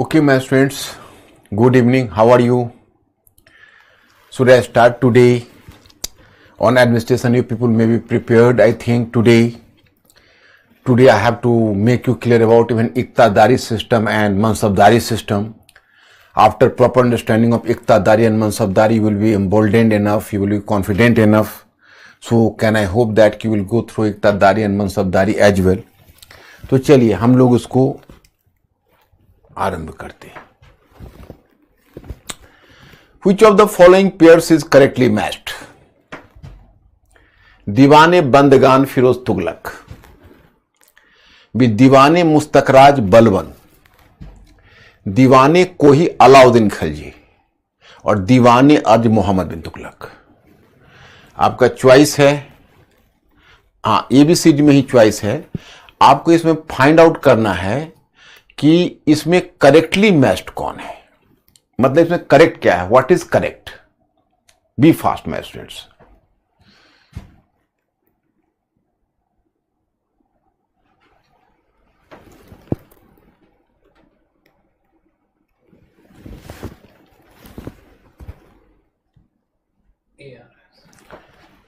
Okay, my students, good evening. How are you? Should I start today? On administration, you people may be prepared. I think today I have to make you clear about even Iqtidari system and Mansabdari system. After proper understanding of Iqtidari and Mansabdari, you will be emboldened enough, you will be confident enough. So can I hope that you will go through Iqtidari and Mansabdari as well. तो चलिए हम लोग उसको आरंभ करते हैं. Which of the following pairs is correctly matched? दीवाने बंदगान फिरोज तुगलक, दीवाने मुस्तकराज बलबन, दीवाने कोही अलाउद्दीन खलजी और दीवाने अर्ज मोहम्मद बिन तुगलक. आपका चॉइस है, हाँ एबीसीडी में ही चॉइस है. आपको इसमें फाइंड आउट करना है कि इसमें करेक्टली मैच्ड कौन है, मतलब इसमें करेक्ट क्या है, what is correct. Be fast my students.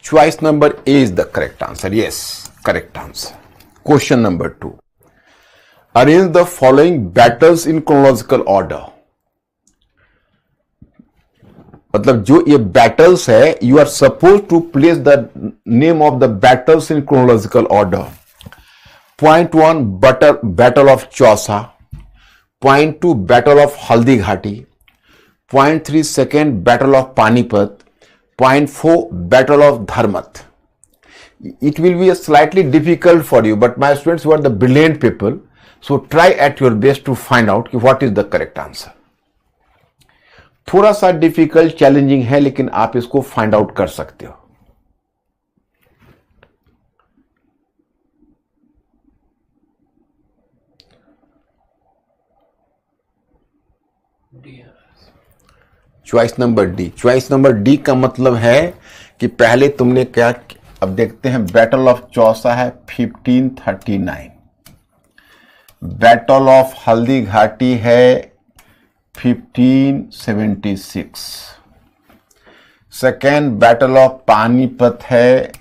Choice number A is the correct answer. Yes, correct answer. Question number 2. Arrange the following battles in chronological order. मतलब जो ये battles है, you are supposed to place the name of the battles in chronological order. Point 1, Battle of Chausa. Point 2, Battle of Haldi Ghati. Point 3, second Battle of Panipat. Point 4, Battle of Dharmat. It will be a slightly difficult for you, but my students, you are the brilliant people, so try at your best to find out what is the correct answer. थोड़ा सा difficult challenging है, लेकिन आप इसको find out कर सकते हो. Choice number D. Choice number D का मतलब है कि पहले तुमने क्या, अब देखते हैं. बैटल ऑफ चौसा है 1539, बैटल ऑफ हल्दी घाटी है 1576, सेकेंड बैटल ऑफ पानीपत है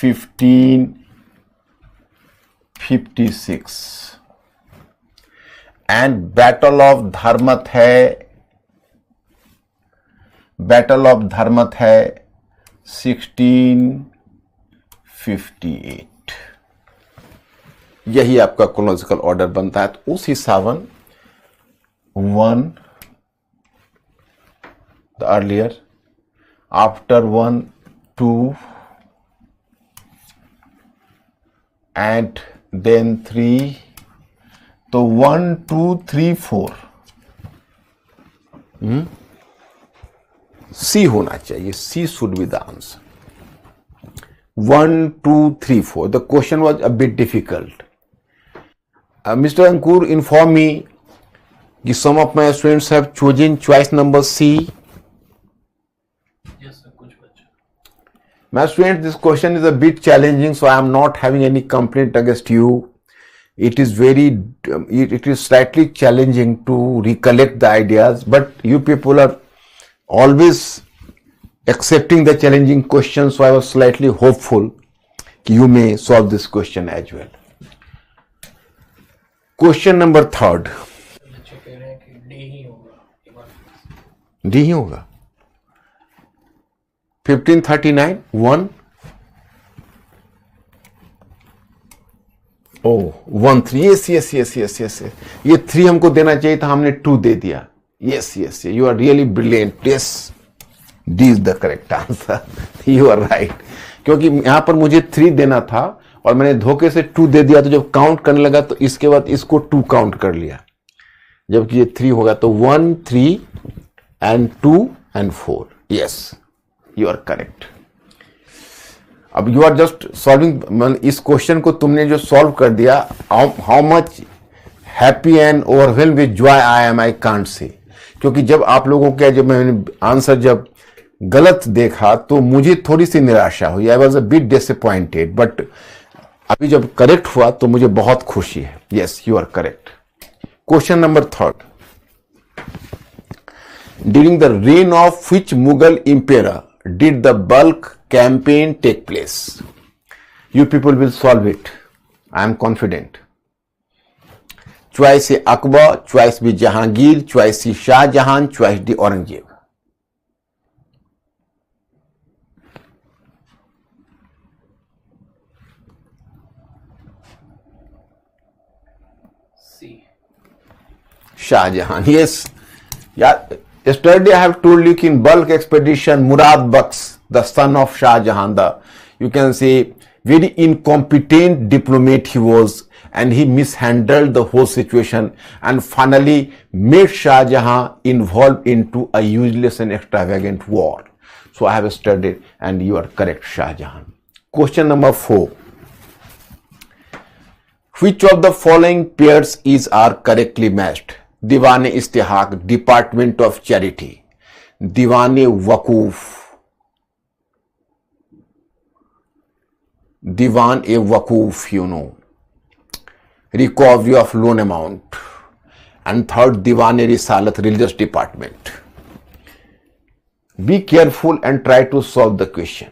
1556 एंड बैटल ऑफ धर्मत है 1658. यही आपका क्रोनोलॉजिकल ऑर्डर बनता है. तो उस हिसाबन 1 the earlier, after 1 2 and then 3. तो 1 2 3 4 सी होना चाहिए. C should be the answer. 1 2 3 4. The question was a bit difficult. Mister Ankur inform me कि some of my students have chosen choice number C. Yes sir, कुछ बच्चे. My students, this question is a bit challenging, so I am not having any complaint against you. It is slightly challenging to recollect the ideas, but you people are always accepting the challenging questions, so I was slightly hopeful you may solve this question as well. Question number 3rd. बच्चे कह रहे हैं कि D ही होगा. D ही होगा. 1539 1. Oh 1 3. yes. ये 3 हमको देना चाहिए था, हमने 2 दे दिया. Yes, you are really brilliant. Yes, D is the correct answer. You are right. क्योंकि यहां पर मुझे 3 देना था और मैंने धोखे से 2 दे दिया, तो जब काउंट करने लगा तो इसके बाद इसको 2 काउंट कर लिया, जबकि ये 3 होगा. तो 1 3 and 2 and 4. Yes, you are correct. अब यू आर जस्ट सॉल्विंग. इस क्वेश्चन को तुमने जो सॉल्व कर दिया, how much happy and overwhelm with Joy I am, I can't say. क्योंकि जब आप लोगों के, जब मैंने आंसर जब गलत देखा तो मुझे थोड़ी सी निराशा हुई. I was a bit disappointed, but अभी जब करेक्ट हुआ तो मुझे बहुत खुशी है. Yes, you are correct. Question number third. During the reign of which Mughal emperor did the bulk campaign take place? You people will solve it. I am confident. Choice A Akbar, choice B Jahangir, choice C Shah Jahan, choice D Aurangzeb. C. Shah Jahan. Yes. Yeah. Yesterday I have told you in bulk expedition, Murad Baksh, the son of Shah Jahan, you can say very incompetent diplomat he was, and he mishandled the whole situation and finally made Shah Jahan involved into a useless and extravagant war. So I have studied, and you are correct, Shah Jahan. Question number 4. Which of the following pairs are correctly matched? Diwan-e-Istihaq, Department of Charity. Diwan-e-Waqoof. Diwan-e-Waqoof, recovery of loan amount. And third, Diwan-e-Risalat, religious department. Be careful and try to solve the question.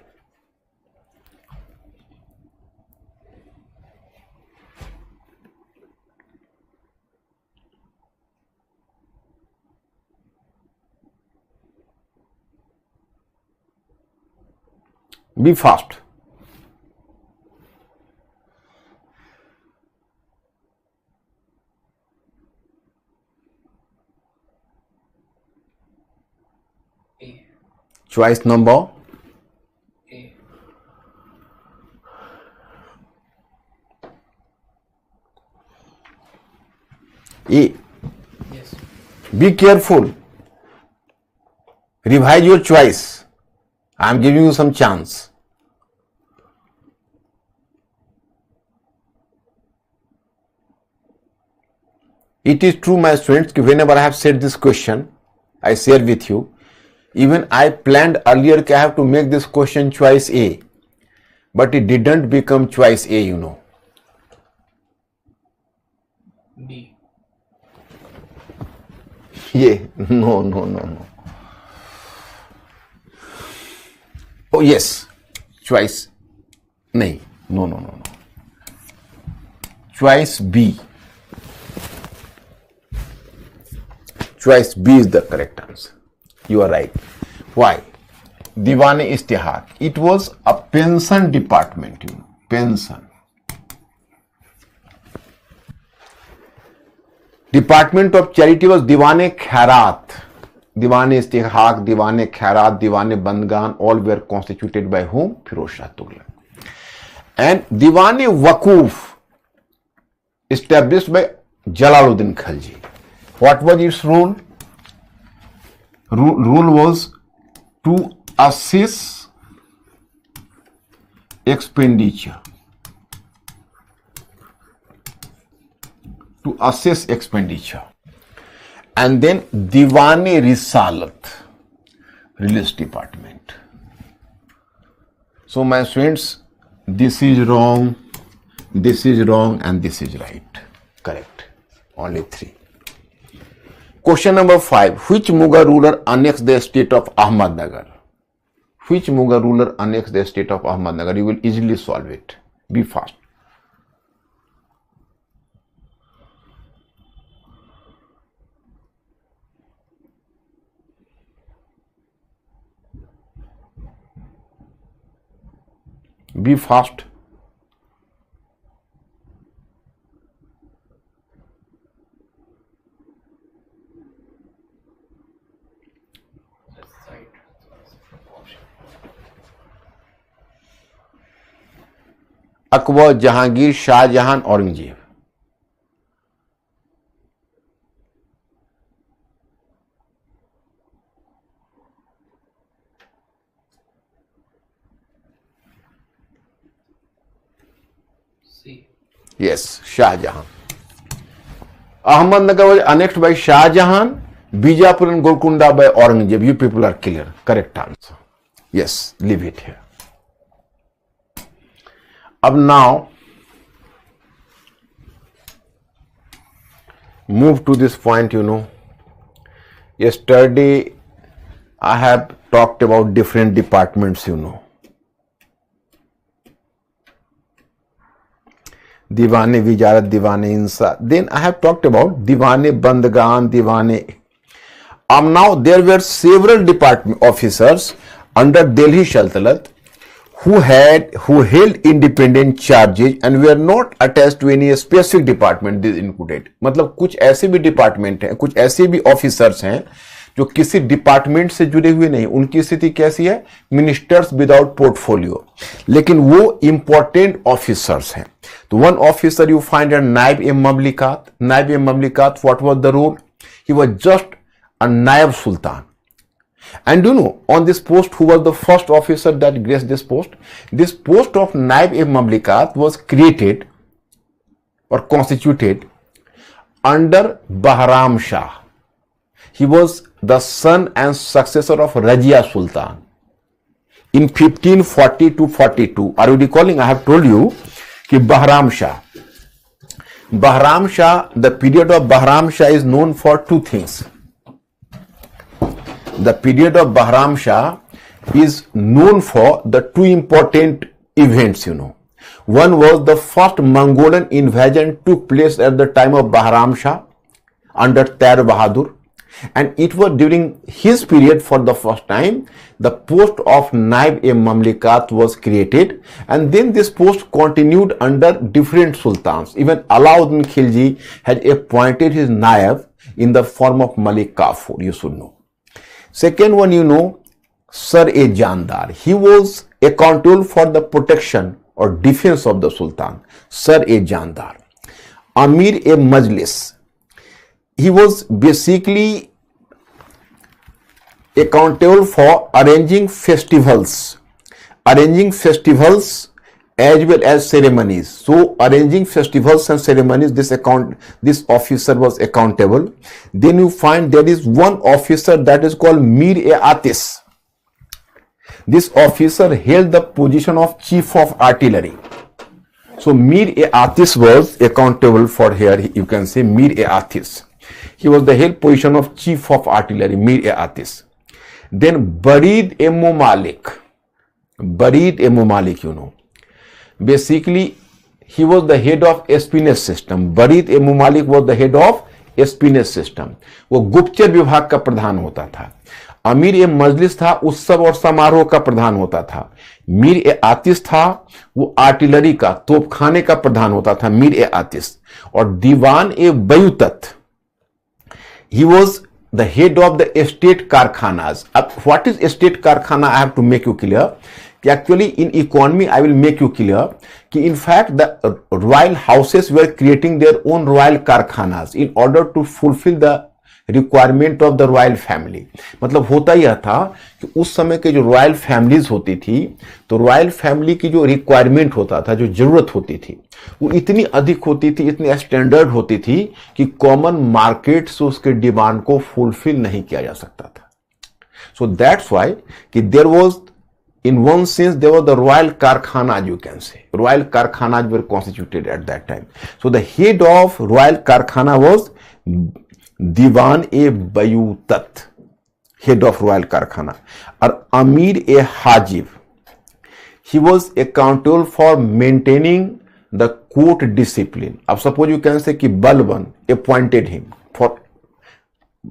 Be fast. A. Choice number A. A. Yes. Be careful. Revise your choice. I am giving you some chance. It is true, my students, whenever I have said this question, I share with you. Even I planned earlier that I have to make this question choice A, but it didn't become choice A, B. Yeah, no. Oh yes, choice. No. Choice B. Choice B is the correct answer. You are right. Why? Diwan-e-Istihaq. It was a pension department, pension. Department of Charity was Diwan-e-Khairat. Diwan-e-Istihaq, Diwan-e-Khairat, Diwan-e-Bandgan, all were constituted by whom? Firoz Shah Tughlaq. And Diwan-e-Waqoof, established by Jalaluddin Khalji. What was its rule? Rule was to assess expenditure. And then Diwan-e-Risalat, religious department. So my students, this is wrong, and this is right. Correct. Only 3. Question number 5. Which Mughal ruler annexed the state of Ahmednagar? Which Mughal ruler annexed the state of Ahmednagar? You will easily solve it. Be fast. Be fast. That's right. Option. Akbar, Jahangir, Shah Jahan, Aurangzeb. C. Yes, Shah Jahan. Ahmednagar was annexed by Shah Jahan, Bijapur and Golconda by Aurangzeb. You people are clear. Correct answer. Yes, leave it here. Now, move to this point, yesterday I have talked about different departments, Divane Vijarat, Divane Insa. Then I have talked about Divane Bandgan, Divane. Now there were several department officers under Delhi Sultanate who held independent charges and were not attached to any specific department. This included, मतलब कुछ ऐसे भी department हैं, कुछ ऐसे भी officers हैं जो किसी डिपार्टमेंट से जुड़े हुए नहीं. उनकी स्थिति कैसी है? मिनिस्टर्स विदाउट पोर्टफोलियो, लेकिन वो इंपॉर्टेंट ऑफिसर्स हैं. तो वन ऑफिसर यू फाइंड नायब e Mamlikat. Naib e Mamlikat, what was the role? He was just a Naib Sultan. And on this post, who was the first officer that graced this post? This post of Naib-e-Mamlikat was created or constituted under Bahram Shah. He was the son and successor of Rajia Sultan in 1540 to 42. Are you recalling? I have told you that Bahram Shah, the period of Bahram Shah is known for two things. The period of Bahram Shah is known for the two important events, One was the first Mongolian invasion took place at the time of Bahram Shah under Tair Bahadur, and it was during his period for the first time the post of Naib-e-Mamlikat was created, and then this post continued under different sultans. Even Alauddin Khilji had appointed his Naib in the form of Malik Kafur, you should know. Second one, Sar-e-Jandar. He was accountable for the protection or defense of the Sultan. Sar-e-Jandar. Amir-e-Majlis. He was basically accountable for arranging festivals as well as ceremonies. So arranging festivals and ceremonies, this officer was accountable. Then you find there is one officer that is called Mir-e-Atis. This officer held the position of chief of artillery. So Mir-e-Atis was accountable for, here you can say Mir-e-Atis. He was the held position of chief of artillery, Mir-e-Atis. Then Barid-e-Mumalik. Basically, he was the head of espionage system. Barid-e-Mumalik was the head of espionage system. वो गुप्तचर विभाग का प्रधान होता था. अमीर-ए-मजलिस था, उत्सव और समारोह का प्रधान होता था. मीर-ए-आतिश था, वो आर्टिलरी का, तोपखाने का प्रधान होता था, मीर-ए-आतिश. और दीवान-ए-बयूतत, he was the head of the estate कारखानाज. अब what is estate कारखाना? I have to make you clear. Actually, in economy, I will make you clear that in fact the royal houses were creating their own royal कारखानाज in order to fulfill the requirement of the royal family. मतलब होता यह था कि उस समय के जो royal families होती थी, तो रॉयल फैमिली की जो रिक्वायरमेंट होता था, जो जरूरत होती थी, वो इतनी अधिक होती थी, इतनी स्टैंडर्ड होती थी कि कॉमन मार्केट से उसके डिमांड को फुलफिल नहीं किया जा सकता था. सो दैट्स व्हाई कि there was, in one sense, there was the royal karkhanas, you can say. Royal karkhanas were constituted at that time. So the head of royal karkhana was Diwan-e-Bayutat, head of royal karkhana. Or Amir-e-Hajib. He was accountable for maintaining the court discipline. Now suppose you can say कि Balban appointed him for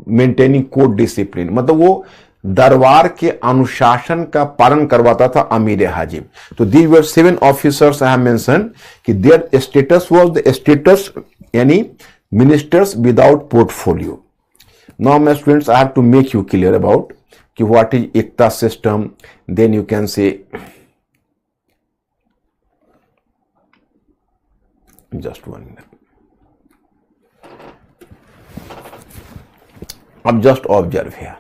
maintaining court discipline. मतलब वो दरबार के अनुशासन का पालन करवाता था अमीर हाजिब. तो these were 7 officers I have mentioned कि their status was the status यानी ministers without portfolio. Now my students, I have to make you clear about कि what is Ekta system. Then you can say, just 1 minute. अब just observe here.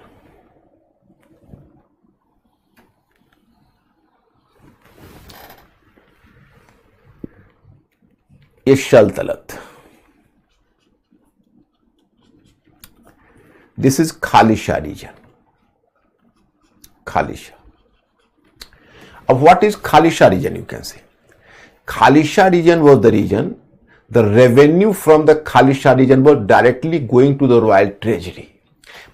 Shaltalat. This is Khalisha region. Khalisha. Of what is Khalisha region, you can say. Khalisha region was the region the revenue from the खालिशा region was directly going to the royal treasury.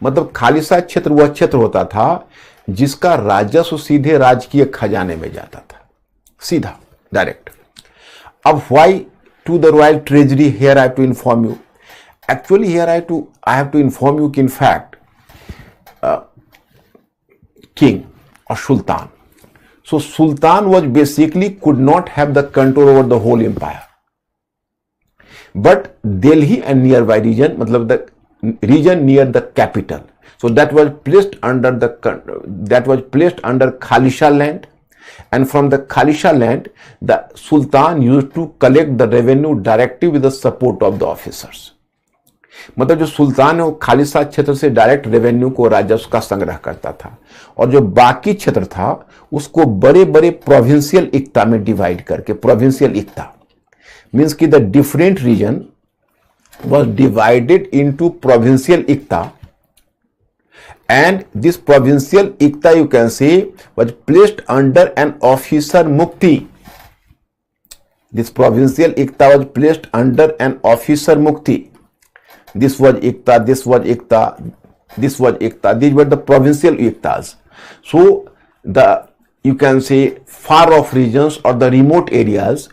मतलब खालिशा क्षेत्र वह क्षेत्र होता था जिसका राजस्व सीधे राजकीय खजाने में जाता था, सीधा डायरेक्ट. अब why to the royal treasury? Here I have to inform you. Actually, here I have to inform you. In fact, king or sultan. So sultan was basically could not have the control over the whole empire. But Delhi and nearby region, मतलब the region near the capital. So that was placed under Khalisha land. And from the Khalisha land, the Sultan used to collect the revenue directly with the support of the officers. मतलब जो सुल्तान है वो खालिशा क्षेत्र से direct revenue को राजस्व का संग्रह करता था, और जो बाकी क्षेत्र था उसको बड़े बड़े प्रोविंशियल इक्ता में डिवाइड करके, प्रोविंशियल इक्ता मीन्स कि the different region was divided into provincial ikta, and this provincial ikta, you can say, was placed under an officer mukti. This provincial ikta was placed under an officer mukti. This was ikta, this was ikta, this was ikta. These were the provincial iktas. So you can say far off regions or the remote areas,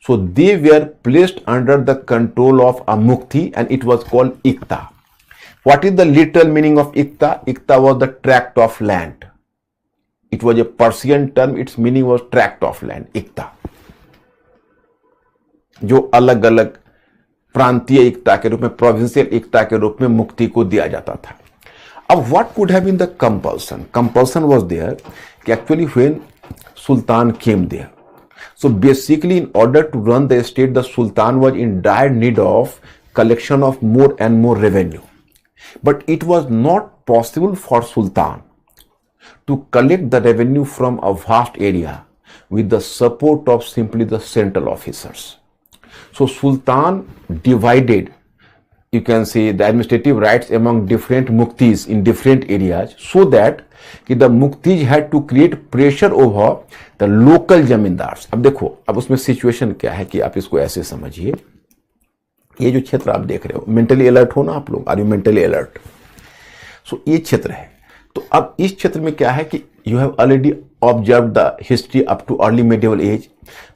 so they were placed under the control of a mukti, and it was called ikta. What is the literal meaning of ikta? Ikta was the tract of land. It was a Persian term. Its meaning was tract of land, ikta. जो अलग अलग प्रांतीय इक्ता के रूप में, provincial इक्ता के रूप में मुक्ति को दिया जाता था. अब what could have been the compulsion? Compulsion was there कि actually when Sultan came there. So basically, in order to run the state, the Sultan was in dire need of collection of more and more revenue. But it was not possible for Sultan to collect the revenue from a vast area with the support of simply the central officers. So Sultan divided, you can say, the administrative rights among different muktis in different areas, so that the muktis had to create pressure over the local zamindars. अब देखो, अब उसमें situation क्या है कि आप इसको ऐसे समझिए, ये जो क्षेत्र आप देख रहे हो, मेंटली अलर्ट हो ना आप लोग, आर यू मेंटली अलर्ट? सो ये क्षेत्र है. तो अब इस क्षेत्र में क्या है कि you have already observe the history up to early medieval age.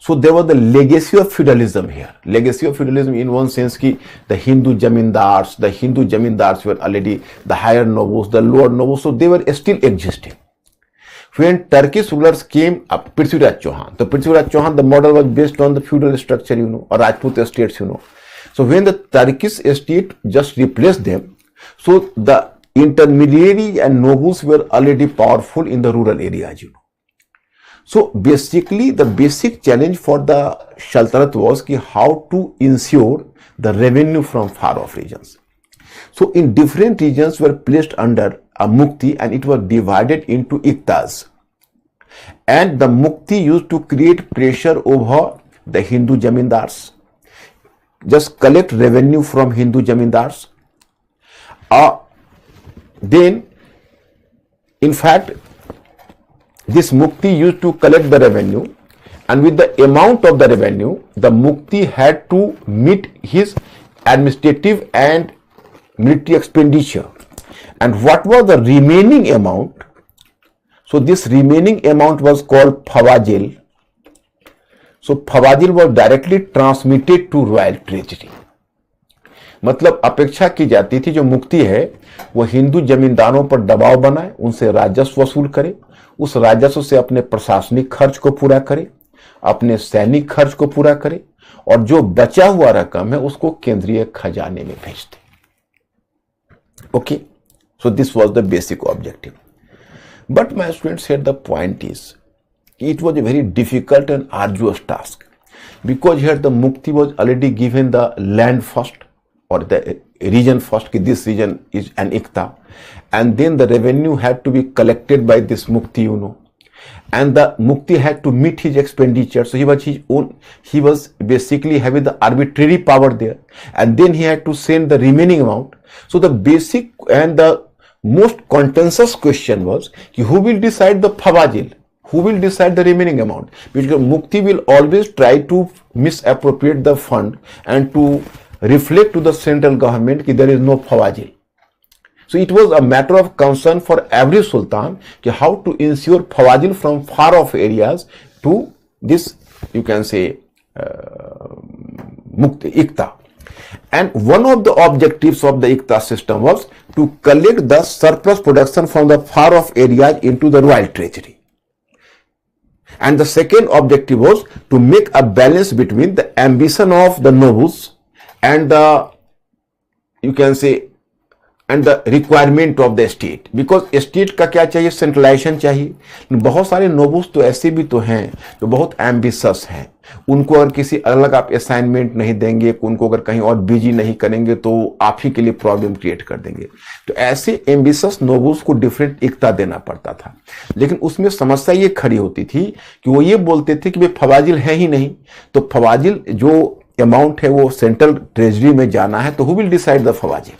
So there was the legacy of feudalism here. Legacy of feudalism in one sense कि the Hindu zamindars were already the higher nobles, the lower nobles, so they were still existing. When Turkish rulers came up, Prithviraj Chauhan. So Prithviraj Chauhan, the model was based on the feudal structure, you know, or Rajput estates, you know. So when the Turkish estate just replaced them, so the intermediary and nobles were already powerful in the rural areas, you know. So basically, the basic challenge for the Sultanate was ki how to ensure the revenue from far off regions. So in different regions were placed under a mukti, and it was divided into iktas. And the mukti used to create pressure over the Hindu zamindars. Just collect revenue from Hindu zamindars. Then, in fact, this mukti used to collect the revenue, and with the amount of the revenue, the mukti had to meet his administrative and military expenditure. And what was the remaining amount? So this remaining amount was called Fawazil. So Fawazil was directly transmitted to royal treasury. मतलब अपेक्षा की जाती थी जो मुक्ति है वो हिंदू जमींदारों पर दबाव बनाए, उनसे राजस्व वसूल करे, उस राजस्व से अपने प्रशासनिक खर्च को पूरा करे, अपने सैनिक खर्च को पूरा करे, और जो बचा हुआ रकम है उसको केंद्रीय खजाने में भेज दे. Okay, so this was the basic objective. But my students, here the point is it was a very difficult and arduous task, because here the muqti was already given the land first or the region first, this region is an ikta, and then the revenue had to be collected by this mukti, you know, and the mukti had to meet his expenditure. So he was basically having the arbitrary power there, and then he had to send the remaining amount. So the basic and the most contentious question was who will decide the fawazil, who will decide the remaining amount? Because Mukti will always try to misappropriate the fund and to reflect to the central government that there is no Fawajil. So it was a matter of concern for every sultan how to ensure Fawajil from far off areas to this, you can say, Mukti, Ikta. And one of the objectives of the Ikta system was to collect the surplus production from the far off areas into the royal treasury. And the second objective was to make a balance between the ambition of the nobles and the, you can say, and the requirement of the state. Because state का क्या चाहिए? Centralisation चाहिए. बहुत सारे nobles तो ऐसे भी तो हैं जो बहुत एम्बिशस हैं. उनको अगर किसी अलग आप असाइनमेंट नहीं देंगे, उनको अगर कहीं और बिजी नहीं करेंगे तो आप ही के लिए प्रॉब्लम क्रिएट कर देंगे. तो ऐसे एम्बिशस नोबल्स को डिफरेंट इक्ता देना पड़ता था. लेकिन उसमें समस्या ये खड़ी होती थी कि वो ये बोलते थे कि भाई फवाजिल है ही नहीं, तो फवाजिल जो अमाउंट है वो सेंट्रल ट्रेजरी में जाना है, तो who will decide the fawazil?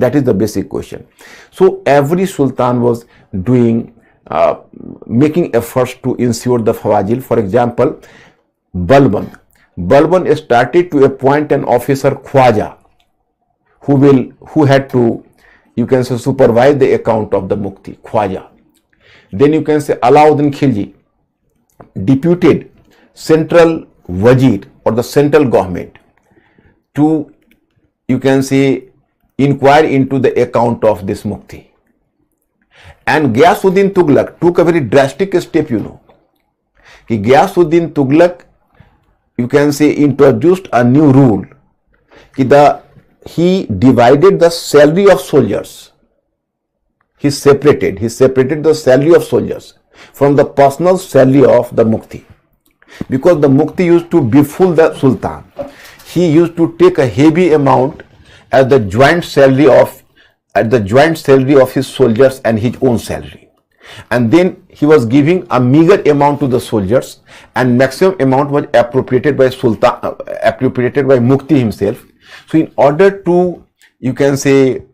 That is the basic question. So every sultan was doing, making efforts to ensure the fawajil. For example, Balban started to appoint an officer Khwaja, who had to, you can say, supervise the account of the Mukti, Khwaja. Then you can say Alauddin Khilji deputed central wazir or the central government to, you can say, inquire into the account of this Mukti. And Ghiyasuddin Tughlaq took a very drastic step, you know. Ghiyasuddin Tughlaq, you can say, introduced a new rule. He divided the salary of soldiers. He separated the salary of soldiers from the personal salary of the Mukti. Because the Mukti used to befool the Sultan. He used to take a heavy amount as the joint salary of his soldiers and his own salary, and then he was giving a meager amount to the soldiers, and maximum amount was appropriated by Mukti himself. So in order to, you can say,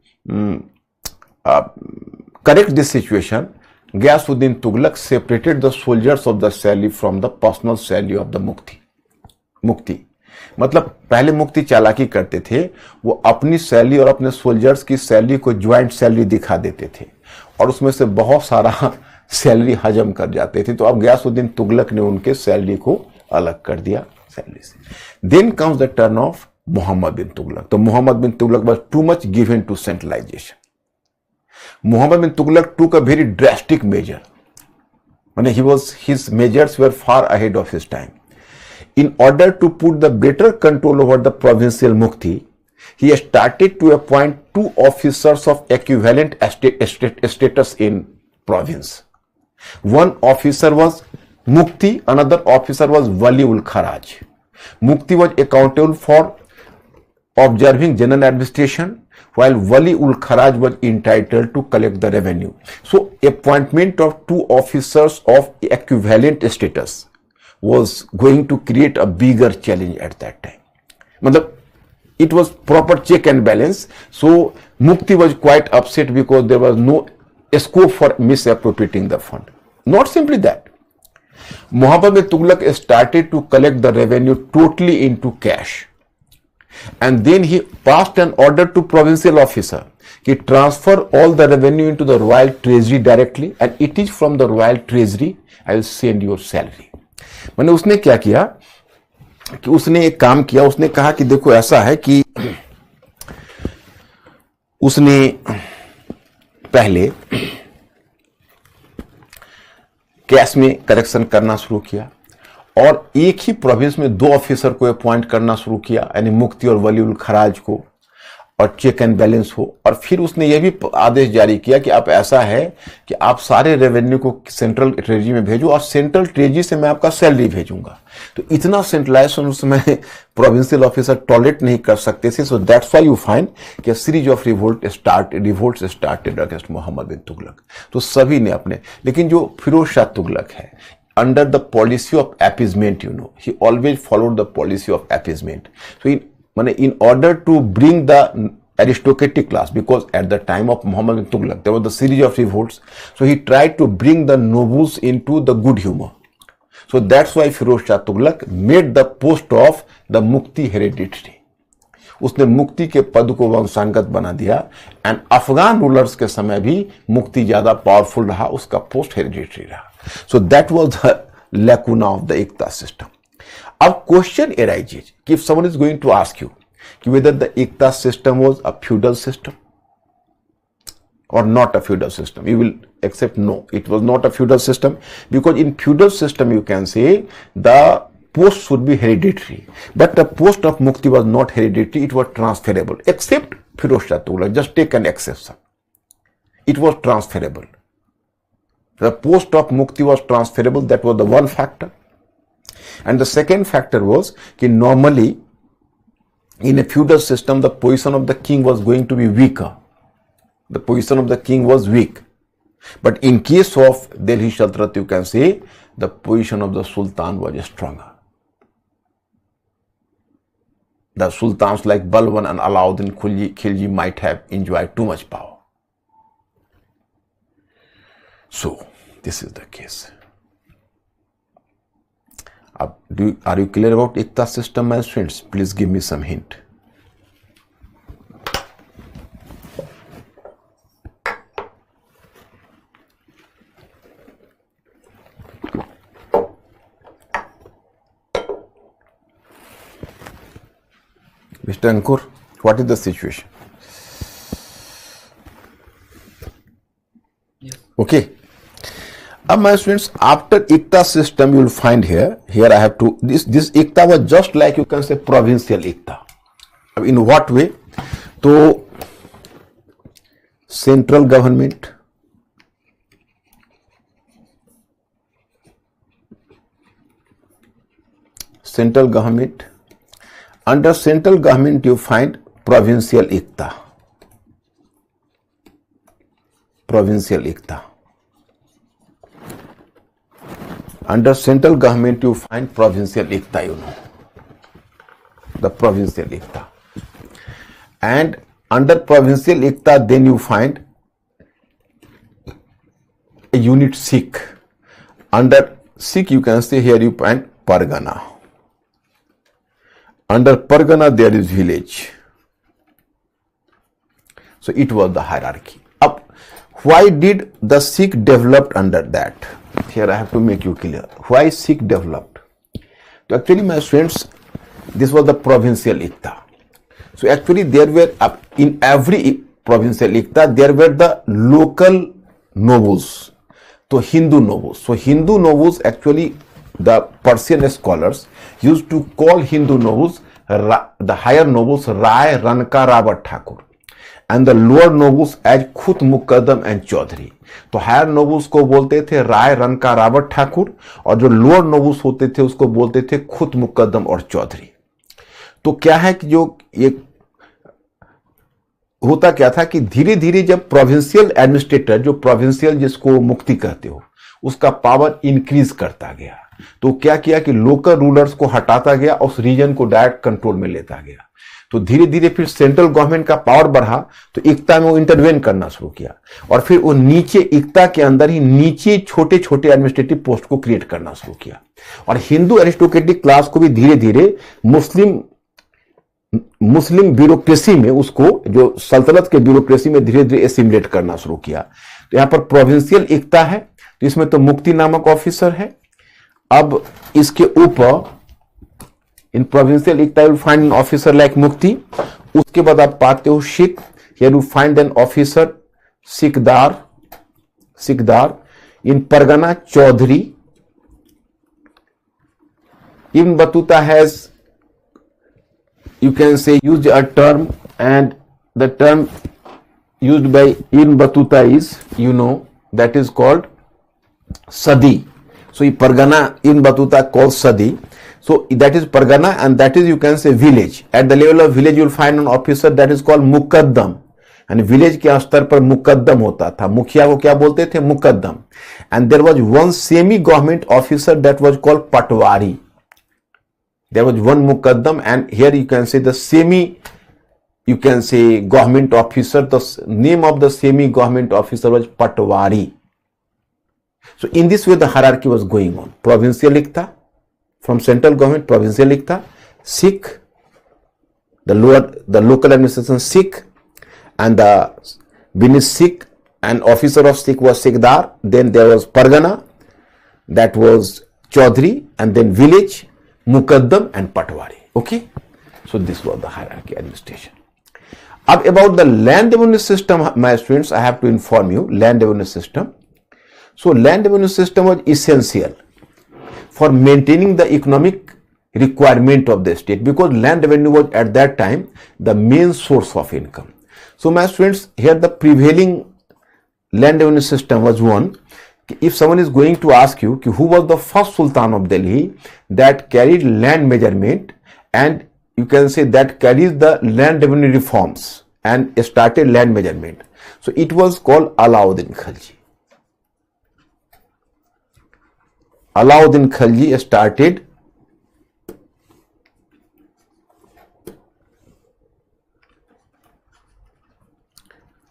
correct this situation, Ghiyasuddin Tughlaq separated the soldiers of the salary from the personal salary of the Mukti. मतलब पहले मुक्ति चालाकी करते थे, वो अपनी salary और अपने सोल्जर्स की सैलरी को ज्वाइंट सैलरी दिखा देते थे और उसमें से बहुत सारा सैलरी हजम कर जाते थे. तो अब गयासुद्दीन तुगलक ने उनके सैलरी को अलग कर दिया सैलरी से. Then comes the turn of Muhammad bin Tughlaq. तो Muhammad bin Tughlaq was too much given to centralisation. Muhammad bin Tughlaq took a very drastic measure. His measures were far ahead of his time. In order to put the better control over the provincial Mukti, he started to appoint two officers of equivalent status in province. One officer was Mukti, another officer was Wali ul Kharaj. Mukti was accountable for observing general administration, while Wali ul Kharaj was entitled to collect the revenue. So, appointment of two officers of equivalent status was going to create a bigger challenge at that time. It was proper check and balance. So Mukti was quite upset because there was no scope for misappropriating the fund. Not simply that. Muhammad bin Tughlaq started to collect the revenue totally into cash. And then he passed an order to provincial officer. He transfer all the revenue into the royal treasury directly, and it is from the royal treasury I will send your salary. मैंने उसने क्या किया कि उसने एक काम किया. उसने कहा कि देखो ऐसा है कि उसने पहले कैश में करेक्शन करना शुरू किया और एक ही प्रोविंस में दो ऑफिसर को अपॉइंट करना शुरू किया, यानी मुक्ति और वली उल खराज को, और चेक एंड बैलेंस हो. और फिर उसने यह भी आदेश जारी किया कि आप ऐसा है कि आप सारे रेवेन्यू को सेंट्रल ट्रेजरी में भेजो और सेंट्रल ट्रेजरी से मैं आपका सैलरी भेजूंगा. तो इतना सेंट्रलाइजेशन उसमें प्रोविंशियल ऑफिसर टॉलरेट नहीं कर सकते थे. So that's why you find कि series of revolt started against Muhammad bin Tughlaq. तो सभी ने अपने, लेकिन जो फिरोज शाह तुगलक है, under the policy of appeasement, he always followed the policy of appeasement. So in order to bring the aristocratic class, because at the time of Muhammad bin Tughlaq, there was the series of revolts. So he tried to bring the nobles into the good humor. So that's why Firoz Shah Tughlaq made the post of the Mukti hereditary. उसने मुक्ति के पद को वंशांगत बना दिया, and Afghan rulers के समय भी मुक्ति ज्यादा पावरफुल रहा, उसका पोस्ट हेरिडिटरी रहा. So that was the lacuna of the Ekta system. अब क्वेश्चन arises कि if someone is going to ask you कि whether the Ekta system was a feudal system or not a feudal system, you will accept no, it was not a feudal system, because in feudal system you can say the post should be hereditary, but the post of Mukti was not hereditary, it was transferable, except Firoz Shah Tughlaq, just take an exception, it was transferable. The post of Mukti was transferable, that was the one factor. And the second factor was that normally in a feudal system the position of the king was going to be weaker. The position of the king was weak. But in case of Delhi Sultanate, you can say the position of the Sultan was stronger. The sultans like Balban and Alauddin Khilji might have enjoyed too much power. So, this is the case. Are you clear about Ekta system, my friends? Please give me some hint. Mr. Ankur, what is the situation? Yes. Okay. My students, after Ekta system, you will find here I have to, this Ekta was just like you can say provincial Ekta. In what way? So, central government, under central government you find provincial Ekta. Under central government you find provincial Ekta, you know, the provincial Ekta. And under provincial Ekta then you find a unit Sikh. Under Sikh you can say here you find Pargana. Under Pargana there is village. So it was the hierarchy. Why did the Sikh developed under that? Here I have to make you clear. Why Sikh developed? So actually, my friends, this was the provincial Ekta. So actually there were, in every provincial Ekta, there were the local nobles. So Hindu nobles. So Hindu nobles, actually the Persian scholars used to call Hindu nobles, the higher nobles, Rai, Ranka, Rawat, Thakur. And the lower nobles as Khut, Mukaddam and Chaudhary. तो higher nobles को बोलते थे राय, रनका, रावत, ठाकुर, और जो lower nobles होते थे उसको बोलते थे खुद, मुकद्दम और चौधरी. तो क्या है कि जो ये होता क्या था कि धीरे धीरे जब प्रोविंशियल एडमिनिस्ट्रेटर, जो प्रोविंशियल जिसको मुक्ति कहते हो, उसका पावर इंक्रीज करता गया, तो क्या किया कि लोकल रूलर्स को हटाता गया और उस रीजन को डायरेक्ट कंट्रोल में लेता गया. तो धीरे धीरे फिर सेंट्रल गवर्नमेंट का पावर बढ़ा, तो एकता में वो इंटरवेन करना शुरू किया, और फिर वो नीचे एकता के अंदर ही नीचे छोटे छोटे एडमिनिस्ट्रेटिव पोस्ट को क्रिएट करना शुरू किया, और हिंदू एरिस्टोक्रेटिक क्लास को भी धीरे धीरे मुस्लिम ब्यूरोक्रेसी में, उसको जो सल्तनत के ब्यूरोक्रेसी में धीरे धीरे एसिमुलेट करना शुरू किया. तो यहां पर प्रोविंशियल एकता है, तो इसमें तो मुक्ति नामक ऑफिसर है. अब इसके ऊपर in provincial iqta you find an officer like muqti. उसके बाद आप पाते हो सिख, here you find an officer sikdar. In pargana chaudhari. Ibn Battuta has, you can say, used a term, and the term used by Ibn Battuta is, you know, that is called Sadi. So Pargana, Ibn Battuta calls Sadi. So that is Pargana, and that is, you can say, village. At the level of village you will find an officer that is called Mukaddam, and village के स्तर पर मुकद्दम होता था. मुखिया को क्या बोलते थे? Muqaddam. And there was one semi government officer that was called Patwari. There was one Mukaddam, and here you can say the semi you can say government officer. The name of the semi-government officer was Patwari. So in this way the hierarchy was going on. Provincial लिखता, from central government provincial लिखता, Sikh, the local administration Sikh, and beneath Sikh, an officer of Sikh was Sikhdar. Then there was Pargana, that was Chaudhary, and then village, Mukaddam and Patwari. Okay, so this was the hierarchy administration. अब about the land revenue system, my students, I have to inform you, land revenue system. So land revenue system was essential for maintaining the economic requirement of the state, because land revenue was at that time the main source of income. So my students, here the prevailing land revenue system was one. If someone is going to ask you who was the first Sultan of Delhi that carried land measurement, and you can say that carries the land revenue reforms and started land measurement, so it was called Alauddin Khalji. Alauddin Khalji started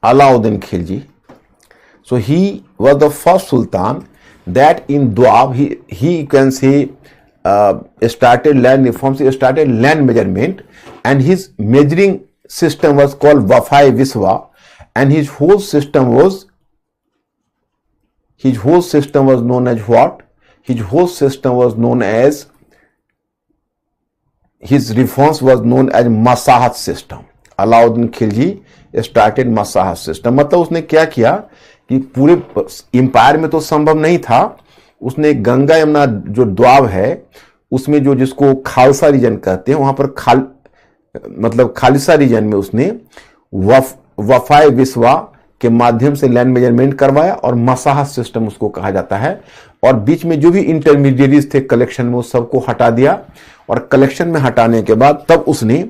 Alauddin Khilji. So he was the first Sultan that in Doab, he can say started land reforms, he started land measurement, and his measuring system was called Wafai Viswa, and his whole system was known as what? His whole system was known as, his reforms was known as Masahat system. Alauddin Khilji started Masahat system. मतलब उसने क्या किया कि पूरे empire में तो संभव नहीं था, उसने गंगा यमुना जो द्वाब है उसमें जो जिसको खालसा रीजन कहते हैं, वहां पर खालसा रीजन में उसने वफाए विश्वा के माध्यम से लैंड मेजरमेंट करवाया, और मसाहत सिस्टम उसको कहा जाता है। और बीच में जो भी इंटरमीडिएट्स थे कलेक्शन में, उस सबको हटा दिया, और कलेक्शन में हटाने के बाद तब उसने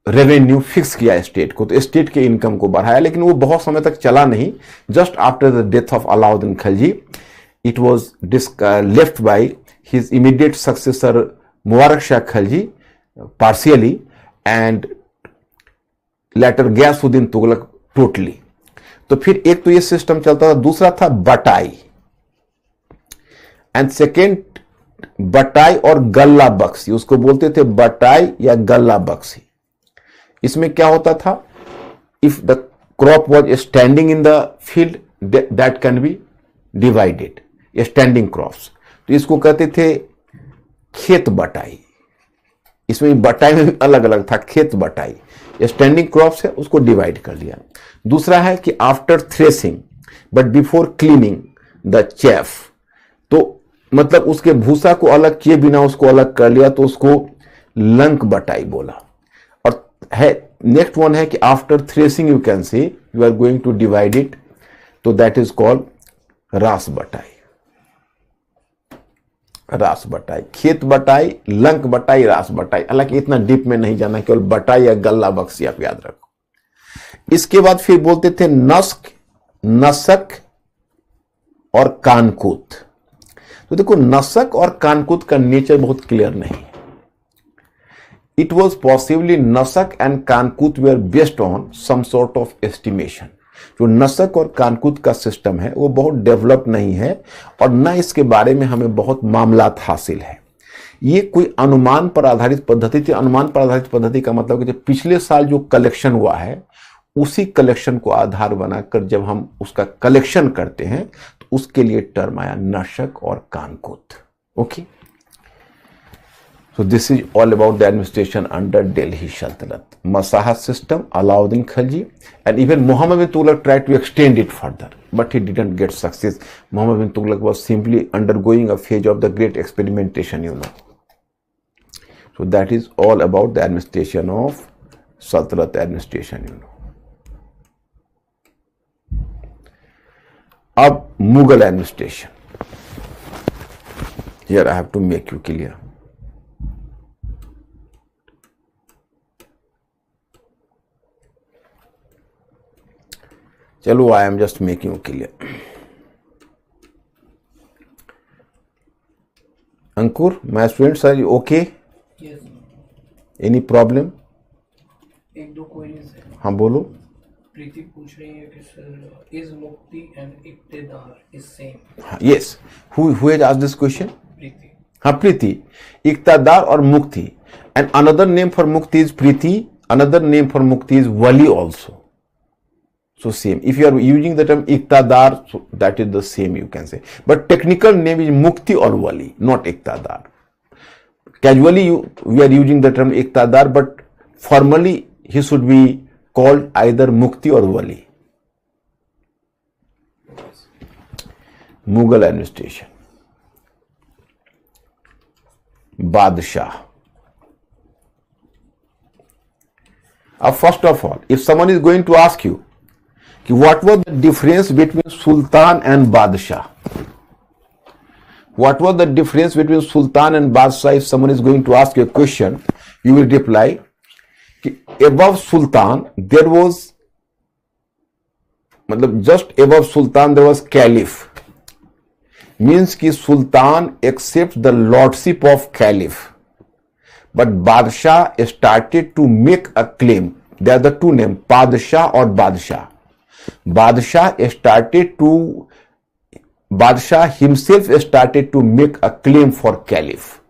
रेवेन्यू फिक्स किया स्टेट को, तो स्टेट के इनकम को बढ़ाया। लेकिन वो बहुत समय तक चला नहीं। Just after the death of Alauddin Khilji it was left by his immediate successor Mubarak Shah Khilji partially, and later Ghiyasuddin Tughlaq totally. तो फिर एक तो ये सिस्टम चलता था, दूसरा था बटाई, एंड सेकेंड बटाई और गल्ला बक्सी, उसको बोलते थे बटाई या गल्ला बक्सी। इसमें क्या होता था, if the crop was standing in the field that can be divided, standing crops, तो इसको कहते थे खेत बटाई। इसमें बटाई में भी अलग अलग था, खेत बटाई, स्टैंडिंग क्रॉप्स है उसको डिवाइड कर लिया। दूसरा है कि after threshing but before cleaning the chef, तो मतलब उसके भूसा को अलग किए बिना उसको अलग कर लिया, तो उसको लंक बटाई बोला। और है नेक्स्ट वन है कि after threshing you can say you are going to divide it, तो that is called ras batai. रास बटाई, खेत बटाई, लंक बटाई, रास बटाई। हालांकि इतना डीप में नहीं जाना, केवल बटाई या गल्ला बक्सी आप याद रखो। इसके बाद फिर बोलते थे नस्क, नसक और कानकूत। तो देखो नसक और कानकूत का नेचर बहुत क्लियर नहीं है। It was possibly nasaq and kankut were based on some sort of estimation. जो नसक और कानकूत का सिस्टम है वो बहुत डेवलप नहीं है, और न इसके बारे में हमें बहुत मामलात हासिल है। ये कोई अनुमान पर आधारित पद्धति थी। अनुमान पर आधारित पद्धति का मतलब कि जब पिछले साल जो कलेक्शन हुआ है उसी कलेक्शन को आधार बनाकर जब हम उसका कलेक्शन करते हैं तो उसके लिए टर्म आया नसक और कानकूत। Okay, so this is all about the administration under Delhi Sultanate. Masahat system, Alauddin Khilji, and even Muhammad bin Tughlaq tried to extend it further, but he didn't get success. Muhammad bin Tughlaq was simply undergoing a phase of the great experimentation, you know. So that is all about the administration of Sultanate administration, you know. अब Mughal administration. Here I have to make you clear. चलो, I am just making you clear. Ankur, my students are you okay? Yes. Any problem? एक दो queries है। हाँ बोलो। प्रीति पूछ रही है कि sir is muqti and iqtadar is same? Yes, who has asked this question? Preeti. हाँ प्रीति, इक्तादार और मुक्ति, and another name for muqti is Preeti, another name for muqti is wali also. So same. If you are using the term iktadar, so that is the same you can say. But technical name is mukti or wali, not iktadar. Casually we are using the term iktadar, but formally he should be called either mukti or wali. Mughal administration. Badshah. First of all, if someone is going to ask you what was the difference between Sultan and Badshah? What was the difference between Sultan and Badshah? If someone is going to ask you a question, you will reply, above Sultan there was, just above Sultan there was Caliph. Means कि Sultan accepts the lordship of Caliph. But Badshah started to make a claim. There are the two names, Padshah or Badshah. Badshah himself started to make a claim for Caliph.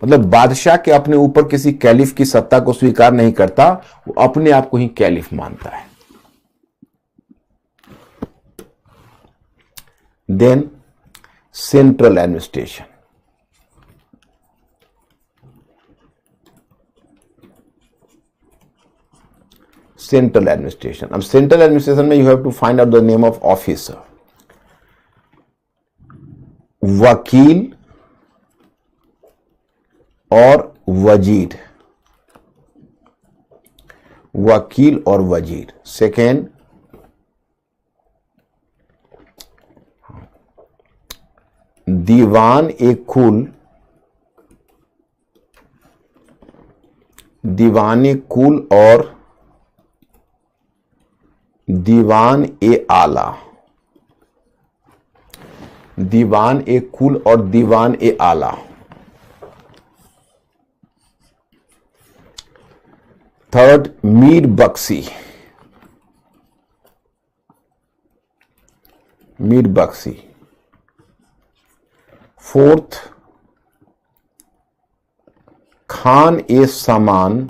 मतलब बादशाह के अपने ऊपर किसी caliph की सत्ता को स्वीकार नहीं करता, वो अपने आप को ही कैलिफ मानता है. Then central administration. Central administration. Now, central administration में you have to find out the name of officer. वकील और वजीर. वकील और वजीर. सेकेंड, दीवान ए कुल. दीवान ए कुल और दीवान ए आला. दीवान ए कुल और दीवान ए आला. थर्ड, मीर बख्शी. मीर बख्शी. फोर्थ, खान ए समान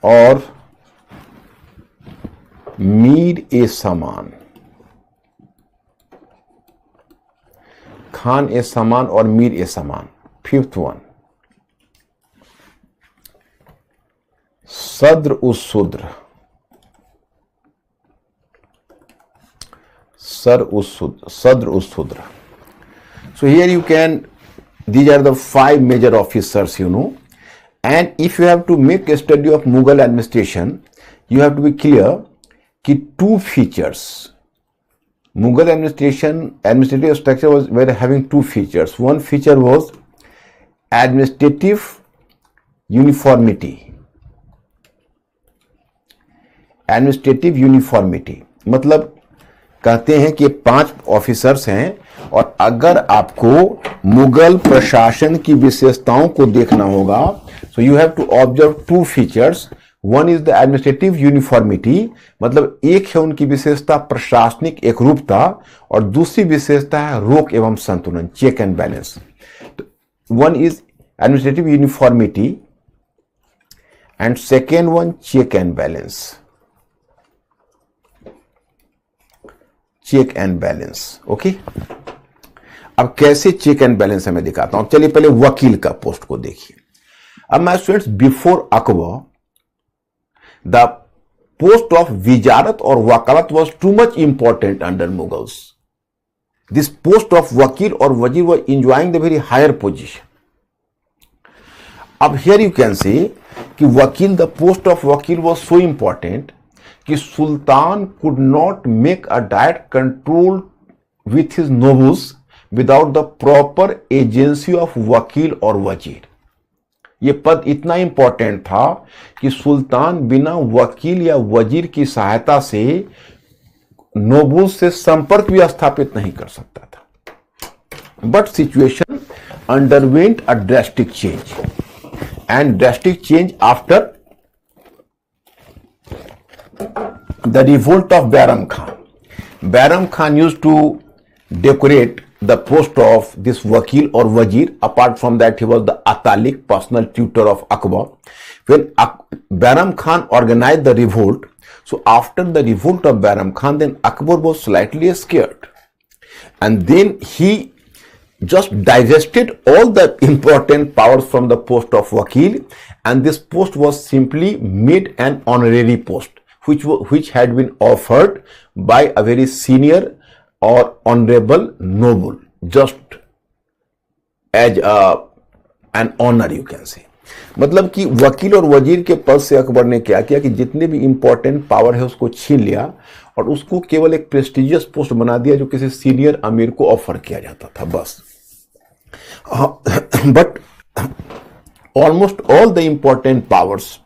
और मीर ए समान. खान ए समान और मीर ए समान. फिफ्थ वन, सद्र उस शूद्र. सद्र उस शूद्र. So here you can, these are the 5 major officers, you know. And if you have to make a study of Mughal administration, you have to be clear कि 2 features. Mughal administrative structure were having 2 features. One feature was administrative uniformity. Administrative uniformity मतलब कहते हैं कि 5 officers हैं, और अगर आपको मुगल प्रशासन की विशेषताओं को देखना होगा, so you have to observe 2 features. One is the administrative uniformity, मतलब एक है उनकी विशेषता प्रशासनिक एकरूपता, और दूसरी विशेषता है रोक एवं संतुलन, check and balance. One is administrative uniformity and second one check and balance. Check and balance. Okay, अब कैसे चेक एंड बैलेंस है मैं दिखाता हूं. चलिए पहले वकील का पोस्ट को देखिए. अब my students, before Akbar the post of wizarat और wakalat was too much important under Mughals. This post of wakil और wazir were enjoying the very higher position. अब हियर यू कैन सी कि wakil, the post of wakil was so important कि sultan could not make a direct control with his nobles without the proper agency of wakil और वजीर. यह पद इतना important था कि सुल्तान बिना वकील या वजीर की सहायता से नोबल्स से संपर्क भी स्थापित नहीं कर सकता था. But situation underwent a drastic change, and drastic change after the revolt of Bairam Khan. Bairam Khan used to decorate the post of this Wakil or Wazir. Apart from that, he was the Atalik, personal tutor of Akbar. When Bairam Khan organized the revolt, so after the revolt of Bairam Khan, then Akbar was slightly scared. And then he just divested all the important powers from the post of Wakil, and this post was simply made an honorary post, which had been offered by a very senior or honorable noble, just as an honor you can say. मतलब कि वकील और वजीर के पद से अकबर ने क्या किया कि जितने भी इंपॉर्टेंट पावर है उसको छीन लिया और उसको केवल एक प्रेस्टिजियस पोस्ट बना दिया जो किसी सीनियर अमीर को ऑफर किया जाता था, बस. But almost all the important powers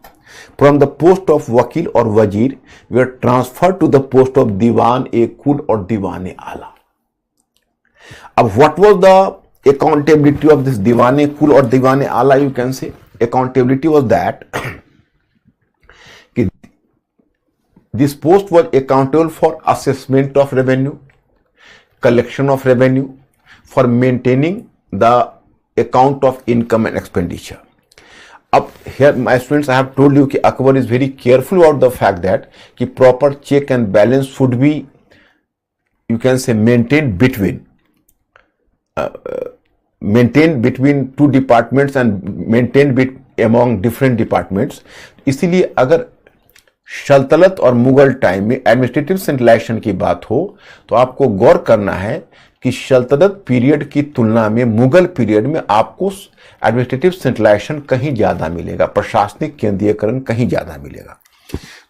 from the post of Wakil or Wazir were transferred to the post of Diwan-e-Kul or Diwan-e-Ala. What was the accountability of this Diwan-e-Kul or Diwan-e-Ala, you can say? Accountability was that this post was accountable for assessment of revenue, collection of revenue, for maintaining the account of income and expenditure. Up here, my students, I have told you that Akbar is very careful about the fact that proper check and balance should be, you can say, maintained between two departments and maintained among different departments. इसीलिए अगर सल्तनत और Mughal time में administrative centralisation की बात हो तो आपको गौर करना है कि सल्तनत पीरियड की तुलना में मुगल पीरियड में आपको एडमिनिस्ट्रेटिव सेंट्रलाइजेशन कहीं ज्यादा मिलेगा, प्रशासनिक केंद्रीयकरण कहीं ज्यादा मिलेगा.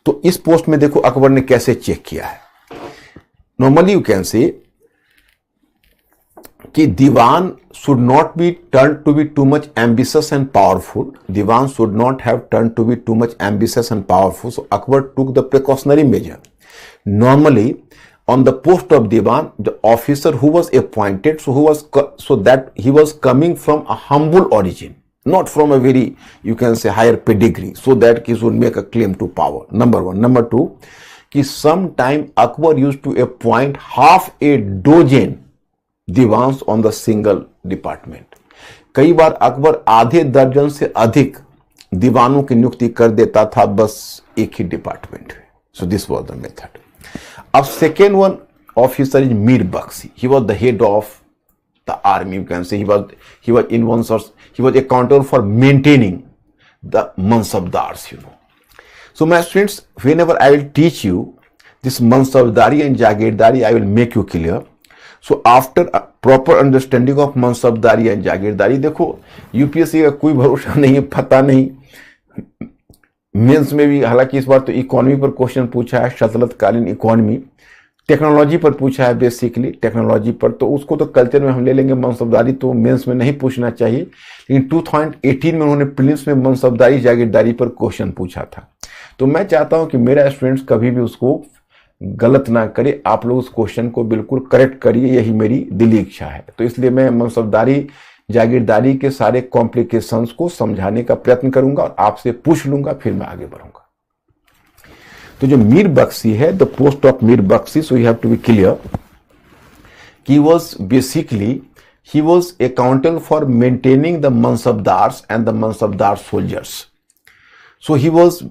तो इस पोस्ट में देखो अकबर ने कैसे चेक किया है. नॉर्मली यू कैन से कि diwan should not be turn to be too much ambitious and powerful. Diwan should not have turn to be too much ambitious and powerful. So Akbar took the precautionary measure. Normally on the post of Diwan, the officer who was appointed, so that he was coming from a humble origin, not from a very, you can say, higher pedigree, so that he should make a claim to power. Number one. Number two, कि sometime Akbar used to appoint half a dozen Devans on the single department. कई बार अकबर आधे दर्जन से अधिक दीवानों की नियुक्ति कर देता था बस एक ही डिपार्टमेंट में. So this was the method. अब second one officer is Mir Bakshi. He was the head of the army. You can say he was in one source. He was accountable for maintaining the mansabdars. So my students, whenever I will teach you this mansabdari and jagirdari, I will make you clear. So after a proper understanding of mansabdari and jagirdari, देखो UPSC का कोई भरोसा नहीं है, पता नहीं. Mains में भी हालांकि इस बार तो इकोनॉमी पर क्वेश्चन पूछा है, सल्तनतकालीन इकोनॉमी. टेक्नोलॉजी पर पूछा है, बेसिकली टेक्नोलॉजी पर, तो उसको तो कल्चर में हम ले लेंगे. मनसबदारी तो मेंस में नहीं पूछना चाहिए, लेकिन 2018 में उन्होंने प्रीलिम्स में मनसबदारी जागीरदारी पर क्वेश्चन पूछा था. तो मैं चाहता हूं कि मेरा स्टूडेंट्स कभी भी उसको गलत ना करे, आप लोग उस क्वेश्चन को बिल्कुल करेक्ट करिए, यही मेरी दिली इच्छा है. तो इसलिए मैं मनसबदारी जागीरदारी के सारे कॉम्प्लिकेशंस को समझाने का प्रयत्न करूंगा और आपसे पूछ लूंगा, फिर मैं आगे बढ़ूंगा. तो जो मीर बख्शी है, the post of Mir Bakhshi, so you have to be clear, he was basically he was accountable for maintaining the mansabdars and the mansabdar soldiers. So he was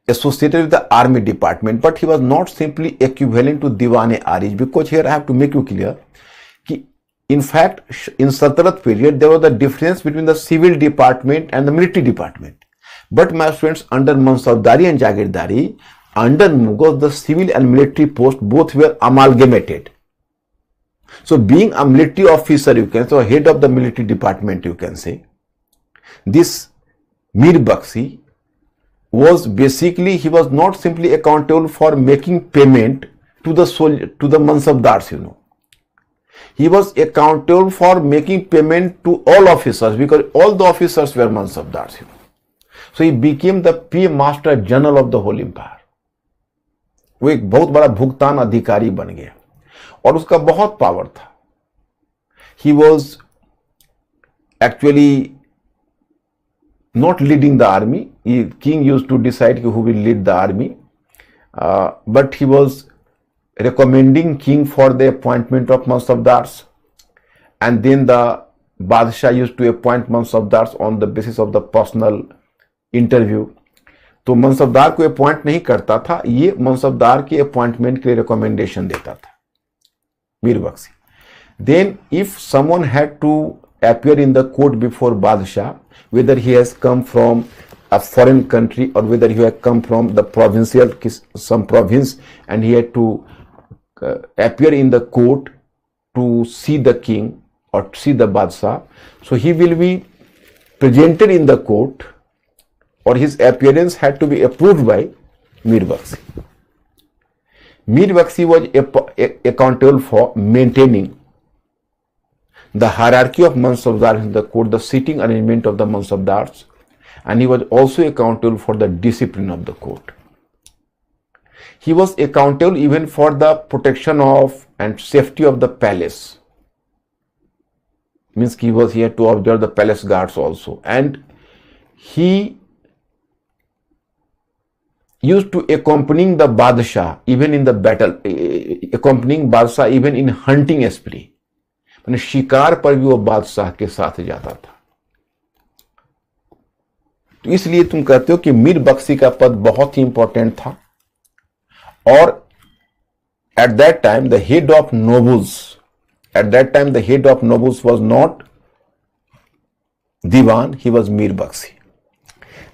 associated with the army department, but he was not simply equivalent to Diwan-e-Arij, because here I have to make you clear कि in fact in Sultanate period there was the difference between the civil department and the military department. But my students, under Mansabdari and Jagirdari, under Mughal, the civil and military posts both were amalgamated. So being a military officer, you can say, or head of the military department, you can say, this Mir Bakshi was basically, he was not simply accountable for making payment to the Mansabdars, He was accountable for making payment to all officers, because all the officers were Mansabdars, So he became the P-Master General of the whole empire. वो एक बहुत बड़ा भुगतान अधिकारी बन गया और उसका बहुत पावर था. He was actually not leading the army. King used to decide who will lead the army, but he was recommending king for the appointment of Mansabdars, and then the Badshah used to appoint Mansabdars on the basis of the personal interview. तो मनसबदार को appoint नहीं करता था, ये मनसबदार के appointment के लिए recommendation देता था, Mir Bakshi. Then if someone had to appear in the court before Badshah, whether he has come from a foreign country or whether he had come from the provincial, some province, and he had to appear in the court to see the king or see the Badshah, so he will be presented in the court, or his appearance had to be approved by Mir Bakshi. Mir Bakshi was accountable for maintaining the hierarchy of Mansabdars in the court, the sitting arrangement of the Mansabdars, and he was also accountable for the discipline of the court. He was accountable even for the protection of and safety of the palace. Means he was here to observe the palace guards also, and he used to accompanying the Badshah even in the battle, accompanying Badshah even in hunting spree. मैंने शिकार पर भी वो बादशाह के साथ जाता था. तो इसलिए तुम कहते हो कि मीर बख्शी का पद बहुत ही इंपॉर्टेंट था. और at that time the head of nobles, at that time the head of nobles was not diwan, he was Mir Bakhshi.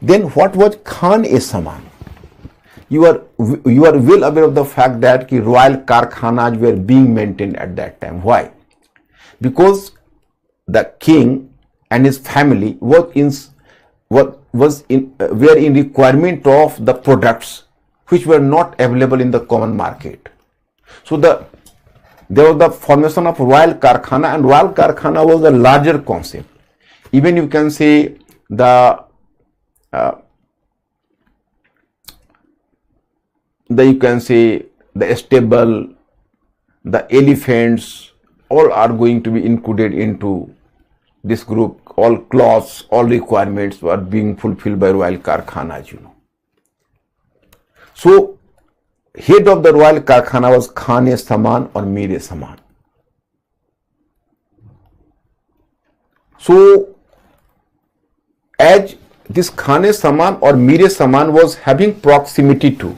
Then what was Khan e Saman? You are well aware of the fact that the royal karkhanas were being maintained at that time. Why? Because the king and his family were in requirement of the products which were not available in the common market. So there was the formation of royal karkhana, and royal karkhana was a larger concept. Even you can say the stable, the elephants, all are going to be included into this group. All cloths, all requirements were being fulfilled by royal karkhanas, So, head of the royal karkhana was Khan-e-Saman or Mir-e-Saman. So, as this Khan-e-Saman or Mir-e-Saman was having proximity to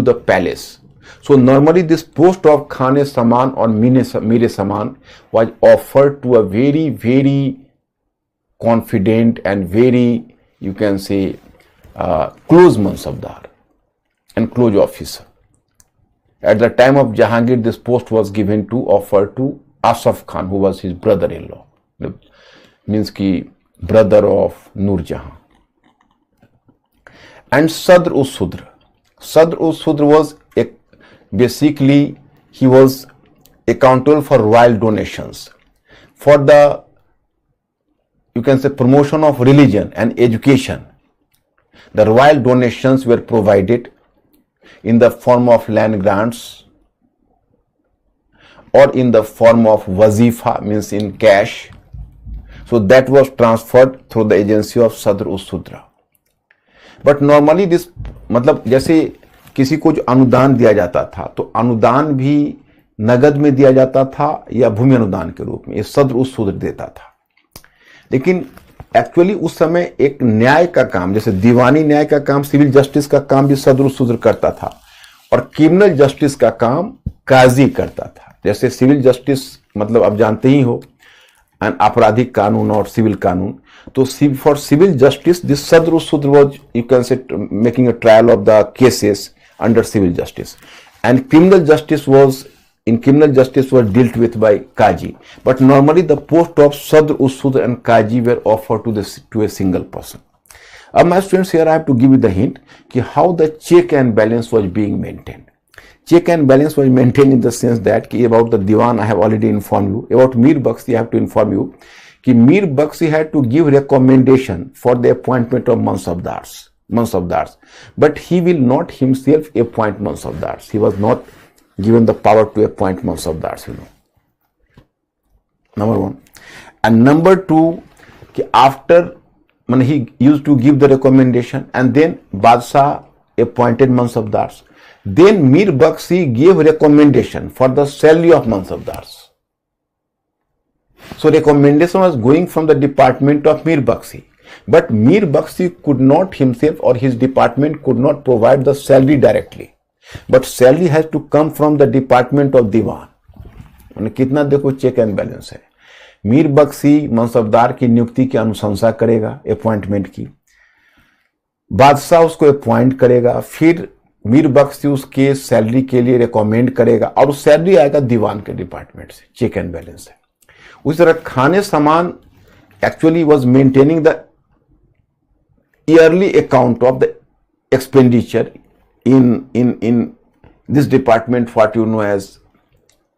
the palace. So normally this post of Khan-e-Saman or Mir-e-Saman was offered to a very, very confident and very, you can say, close Mansabdar and close officer. At the time of Jahangir, this post was offered to Asaf Khan, who was his brother-in-law, means ki brother of Nur Jahan. And Sadr-us-Sudr. Sadr-us-Sudr was basically, he was accountable for royal donations, for the, you can say, promotion of religion and education. The royal donations were provided in the form of land grants or in the form of wazifa, means in cash. So that was transferred through the agency of Sadr-us-Sudr. But normally this, मतलब जैसे किसी को जो अनुदान दिया जाता था, तो अनुदान भी नगद में दिया जाता था या भूमि अनुदान के रूप में, ये सद्र-उस-सुद्र देता था. लेकिन एक्चुअली उस समय एक न्याय का काम, जैसे दीवानी न्याय का काम, सिविल जस्टिस का काम भी सद्र-उस-सुद्र करता था, और क्रिमिनल जस्टिस का काम काजी करता था. जैसे सिविल जस्टिस मतलब आप जानते ही हो, आपराधिक कानून और सिविल कानून. तो for civil justice, this Sadr-us-Sudr was, you can say, making a trial of the cases under civil justice, and criminal justice was dealt with by Kaji. But normally the post of Sadr-us-Sudr and Kaji were offered to a single person. My students, here I have to give you the hint how the check and balance was being maintained. Check and balance was maintained in the sense that about the Diwan I have already informed you. About Mir Bakshi I have to inform you कि Mir Bakshi had to give recommendation for the appointment of Mansabdars, but he will not himself appoint Mansabdars. He was not given the power to appoint Mansabdars, Number one. And number 2, कि after when he used to give the recommendation, and then Badshah appointed Mansabdars. Then Mir Bakshi gave recommendation for the salary of Mansabdars. So recommendation was going from the department of Mir Bakshi, but Mir Bakshi could not himself or his department could not provide the salary directly, but salary has to come from the department of Diwan. कितना देखो check and balance है। मीर बख्शी मनसबदार की नियुक्ति की अनुशंसा करेगा, appointment की, बादशाह उसको अपॉइंट करेगा, फिर मीर बख्शी उसके सैलरी के लिए रिकमेंड करेगा और सैलरी आएगा दीवान के डिपार्टमेंट से। चेक एंड बैलेंस है। उस तरह खाने सामान actually was maintaining the yearly account of the expenditure in this department, what you know as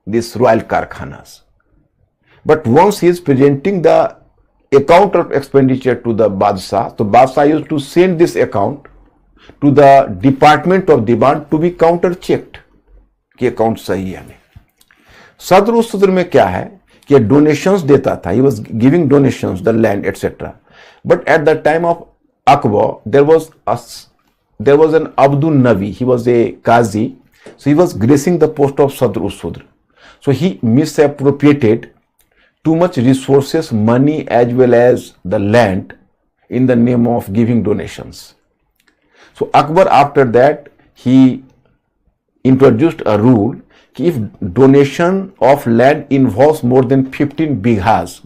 this royal karkhanas. But once he is presenting the account of expenditure to the Badshah, so Badshah used to send this account to the department of Diwan to be counter checked कि account सही है नहीं। सदर उस सदर में क्या है कि डोनेशंस देता था, he was giving donations, the land, etc. But at the time of Akbar, there was an Abdul Nabi, he was a Qazi, so he was gracing the post of Sadr Sudr. So he misappropriated too much resources, money as well as the land in the name of giving donations. So Akbar after that, he introduced a rule कि if donation of land involves more than 15 bighas,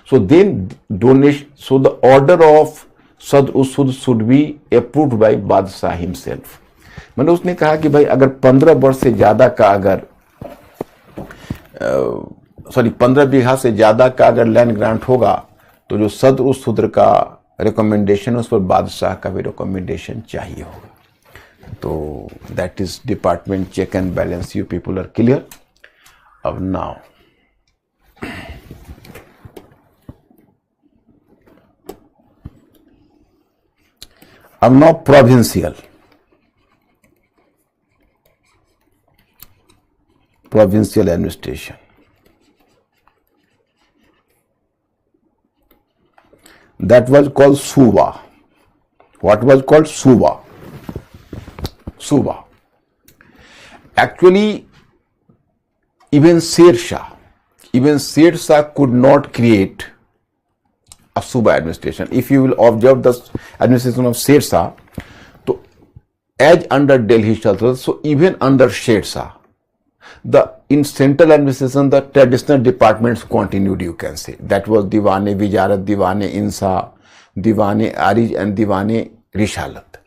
so then the order of Sadr Usud should be approved by Badshah himself. मैंने उसने कहा कि भाई अगर 15 वर्ष से ज्यादा का अगर 15 बीघा से ज्यादा का अगर लैंड ग्रांट होगा तो जो सदर उस का रिकमेंडेशन है उस पर बादशाह का भी रिकमेंडेशन चाहिए होगा। तो that is department check and balance. You people are clear? अब now provincial administration. That was called Suba. What was called Suba? Suba. Actually, even Sher Shah could not create a Suba administration. If you will observe the administration of Sher Shah, so as under Delhi Sultanate, so even under Sher Shah, in central administration, the traditional departments continued, you can say. That was Diwane Wijarat, Diwane Insa, Diwane Arij and Diwane Rishalat.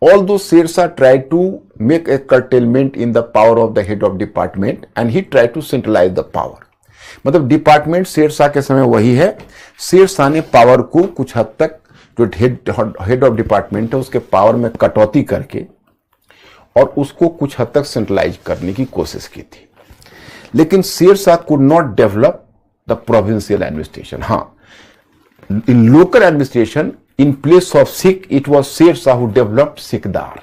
Although Sher Shah tried to make a curtailment in the power of the head of department and he tried to centralize the power. मतलब department Sher Shah के समय वही है। शेर शाह ने power को कुछ हद तक जो हेड ऑफ डिपार्टमेंट है उसके पावर में कटौती करके और उसको कुछ हद तक सेंट्रलाइज करने की कोशिश की थी। लेकिन Sher Shah could not develop the provincial administration. हाँ, in local administration in place of shiq it was Sher Shah who developed sikdar,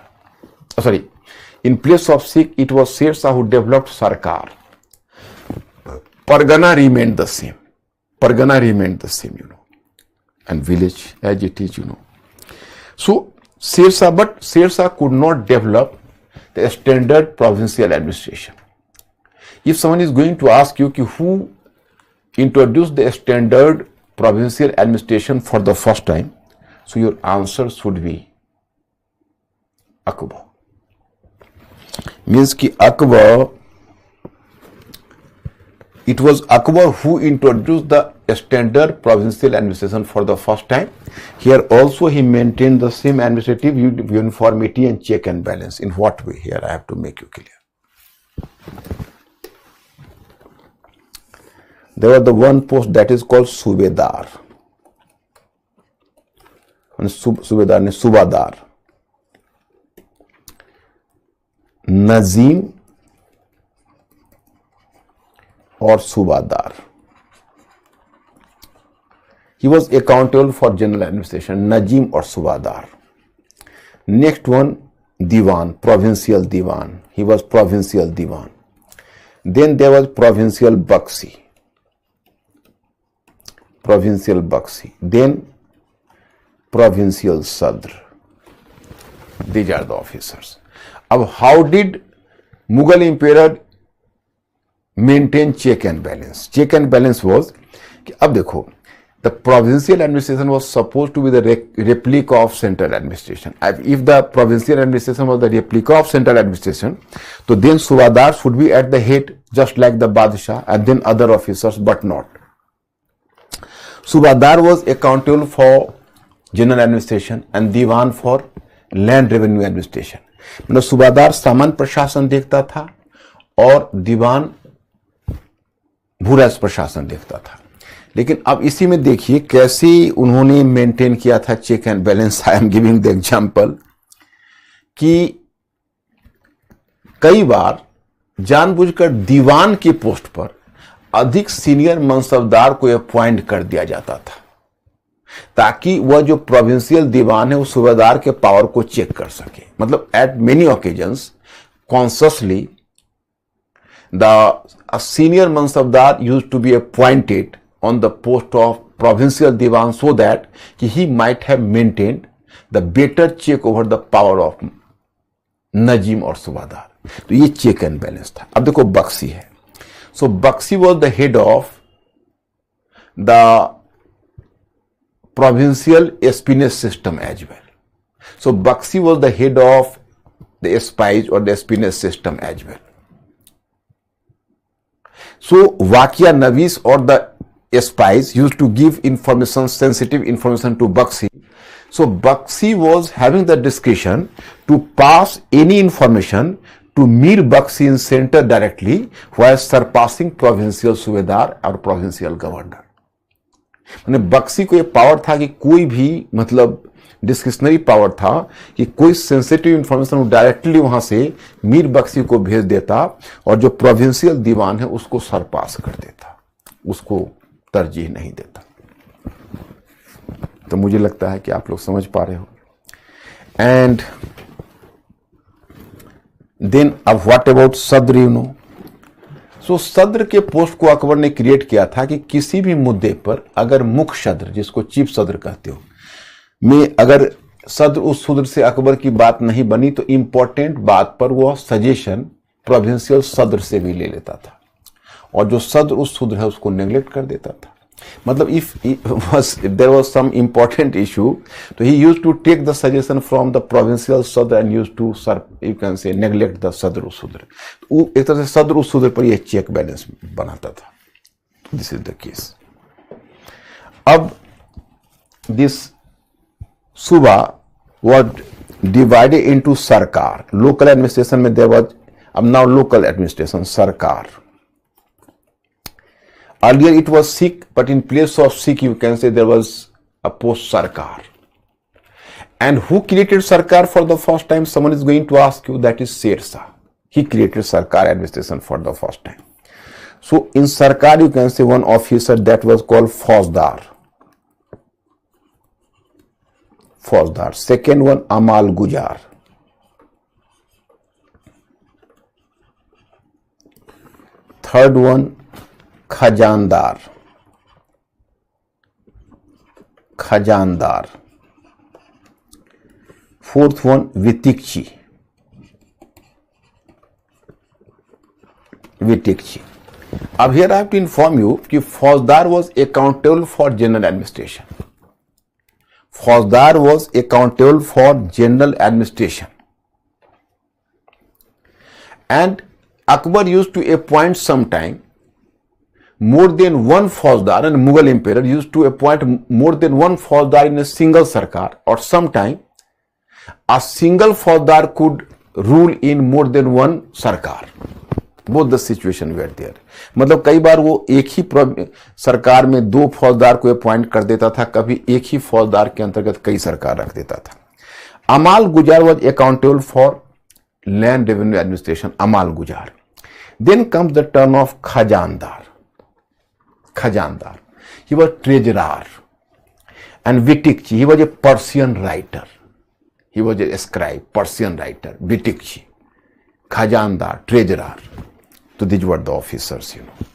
sorry, in place of shiq it was Sher Shah who developed sarkar. Pargana remained the same. Pargana remained the same, you know, and village as it is, you know. So Sher Shah could not develop the standard provincial administration. If someone is going to ask you who introduced the standard provincial administration for the first time, so your answer should be Akbar. Means ki Akbar, it was Akbar who introduced the standard provincial administration for the first time. Here also he maintained the same administrative uniformity and check and balance. In what way? Here I have to make you clear. There was the one post that is called Subedar. Subedar ne Subadar. Nazim or Subadar. He was accountable for general administration, Najim or Subadar. Next one, Diwan, provincial Diwan. He was provincial Diwan. Then there was provincial Bakshi. provincial Bakshi, then provincial Sadr. These are the officers. अब how did Mughal emperor maintain check and balance? Check and balance was कि अब देखो, the provincial administration was supposed to be the replica of central administration. If the provincial administration was the replica of central administration, so then Subadar should be at the head, just like the Badshah, and then other officers, but not. Subadar was accountable for general administration and Diwan for land revenue administration. मतलब सुबादार सामान्य प्रशासन देखता था और दीवान भूराज प्रशासन देखता था. लेकिन अब इसी में देखिए कैसे उन्होंने मेंटेन किया था check and balance. I am giving the example कि कई बार जानबूझकर दीवान की पोस्ट पर अधिक सीनियर मनसबदार को अपॉइंट कर दिया जाता था ताकि वह जो प्रोविंशियल दीवान है उस सूबेदार के पावर को चेक कर सके. मतलब at many occasions consciously the senior mansabdar used to be appointed on the post of provincial diwan so that he might have maintained the better check over the power of Najim or Subadar. तो ये check and balance था. अब देखो Bakshi है. So Bakshi was the head of the provincial espionage system as well. So Bakshi was the head of the spies or the espionage system as well. So Wakia Navis or the spies used to give information, sensitive information to Bakshi. So Bakshi was having the discretion to pass any information to Mir Bakshi in center directly while surpassing provincial Subedar or provincial governor. मैंने बक्सी को ये power था कि कोई भी मतलब discretionary power था कि कोई सेंसिटिव इंफॉर्मेशन डायरेक्टली वहां से मीर बक्सी को भेज देता और जो प्रोविंशियल दीवान है उसको सरपास कर देता, उसको तरजीह नहीं देता. तो मुझे लगता है कि आप लोग समझ पा रहे हो. एंड देन अब what about sadr, you know. So sadr के पोस्ट को अकबर ने क्रिएट किया था कि किसी भी मुद्दे पर अगर मुख्य सद्र, जिसको चीफ सद्र कहते हो, में अगर सद्र उस सद्र से अकबर की बात नहीं बनी तो इंपॉर्टेंट बात पर वह सजेशन प्रोविंशियल सद्र से भी ले लेता था और जो सद्र उस सद्र है उसको नेग्लेक्ट कर देता था. मतलब if there was some important issue, तो he used to take the suggestion from the provincial sadr and used to, you can say, neglect the sadr usudr. एक तरह से सद्र उसुद्र पर यह चेक बैलेंस बनाता था. This is the case. अब this सूबा was divided into सरकार. Local administration में there was, अब now local administration, सरकार. Earlier it was Sikh, but in place of Sikh you can say there was a post Sarkar. And who created Sarkar for the first time? Someone is going to ask you. That is Sher Shah. He created Sarkar administration for the first time. So in Sarkar you can say one officer that was called Fauzdar. Fauzdar. Second one Amal Gujar. Third one khazandar. Khazandar. Fourth one vitikchi. Vitikchi. अब here I have to inform you कि फौजदार was accountable for general administration. फौजदार was accountable for general administration. And Akbar used to appoint sometime more than one Fauzdar, and Mughal emperor used to appoint more than one Fauzdar in a single Sarkar, or sometime a single Fauzdar could rule in more than one Sarkar. Both the situation were there. मतलब कई बार वो एक ही सरकार में दो फौजदार को appoint कर देता था, कभी एक ही फौजदार के अंतर्गत कई सरकार रख देता था. Amal Guzar was accountable for land revenue administration. Amal Guzar. Then comes the turn of khazandar. Khajandar. He was treasurer. And Vitikchi, he was a Persian writer. He was a scribe, Persian writer. Vitikchi. Khajandar, treasurer. So these were the officers, you know.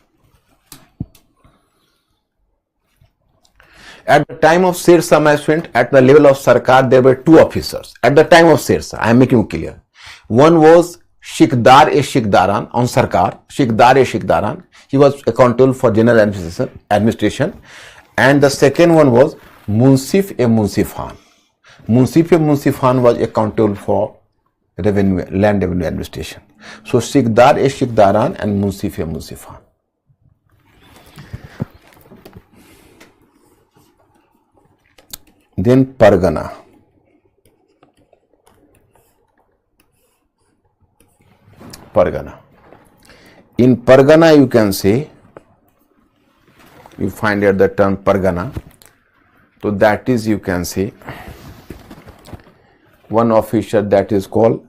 At the time of Sirsa, my friend, at the level of Sarkar, there were two officers. At the time of Sirsa, I am making it clear. One was Shikdar-e-Shikdaran on Sarkar, Shikdar-e-Shikdaran. He was accountable for general administration. And the second one was Munsif-e-Munsif Khan. Munsif-e-Munsif Khan was accountable for revenue, land revenue administration. So Shikdar-e-Shikdaran and Munsif-e-Munsif Khan. Then Pargana. Pargana. In Pargana, you can say, you find here the term Pargana. So that is, you can say, one officer that is called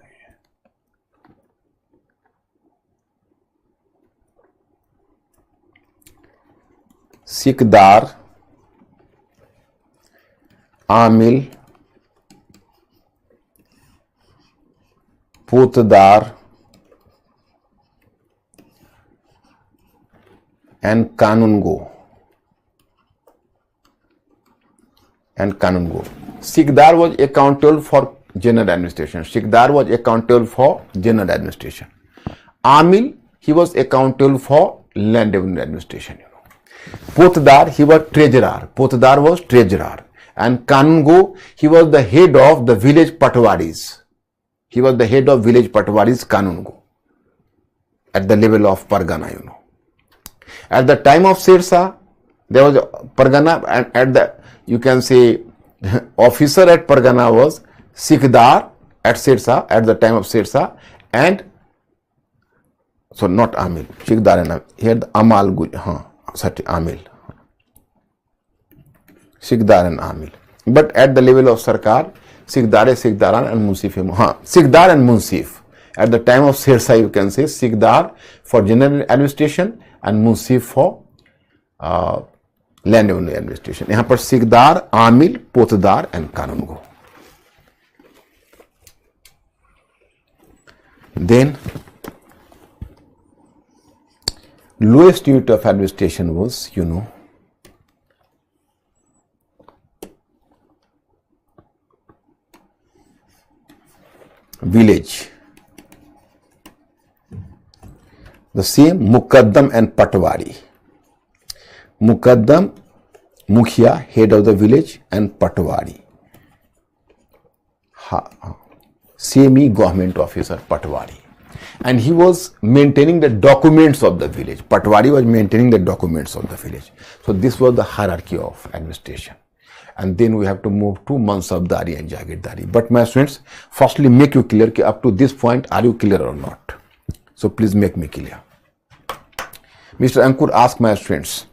Sikdar, Amil, Putdar and Kanungo. Sikdar was accountable for general administration. Amil, he was accountable for land revenue administration. Potdar, he was treasurer. And Kanungo, he was the head of the village patwaris. Kanungo, at the level of Pargana, At the time of Sirsa, there was a Pargana, and at the, you can say, officer at Pargana was Sikdar at Sirsa, at the time of Sirsa, and so not Amil, Sikdar and Amil. Here the Amal, Amil. Sikdar and Amil. But at the level of Sarkar, Sikdaran and Munsif. Sikdar and Munsif. At the time of Sirsa, you can say Sikdar for general administration and Munsif for land revenue administration. यहाँ पर Sikdar, Amil, Potdar and Kanungo. Then lowest unit of administration was, village. The same Mukaddam and Patwari. Mukaddam, Mukhia, head of the village, and Patwari, semi-government officer, Patwari. And he was maintaining the documents of the village. Patwari was maintaining the documents of the village. So this was the hierarchy of administration. And then we have to move to Mansabdari and Jagirdari. But my students, firstly make you clear कि up to this point, are you clear or not? So please make me clear. Mr. Ankur asked my students,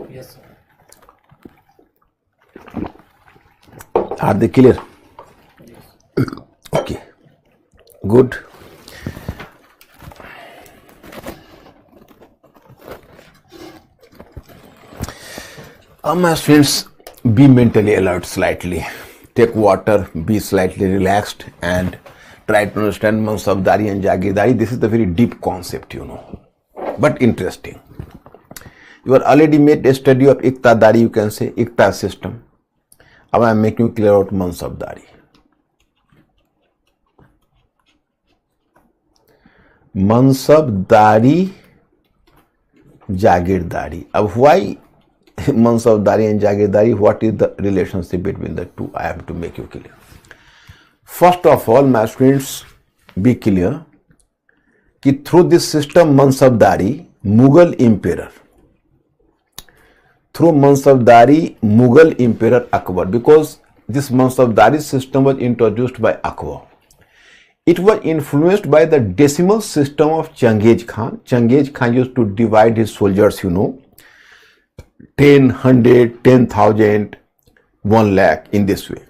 Yes, sir. are they clear? Okay, good. My students, be mentally alert slightly. Take water, be slightly relaxed, and try to understand Mansabdari and Jagirdari. This is the very deep concept, but interesting. You are already made a study of Iqtadari, you can say, Iqta system. Now I am making you clear about Mansabdari. Mansabdari, Jagirdari. Why Mansabdari and Jagirdari? What is the relationship between the two? I have to make you clear. First of all, my students, be clear that through this system Mansabdari, Mughal emperor, Akbar, because this Mansabdari system was introduced by Akbar. It was influenced by the decimal system of Changiz Khan. Changiz Khan used to divide his soldiers, 10, 100, 10,000, 1 lakh in this way.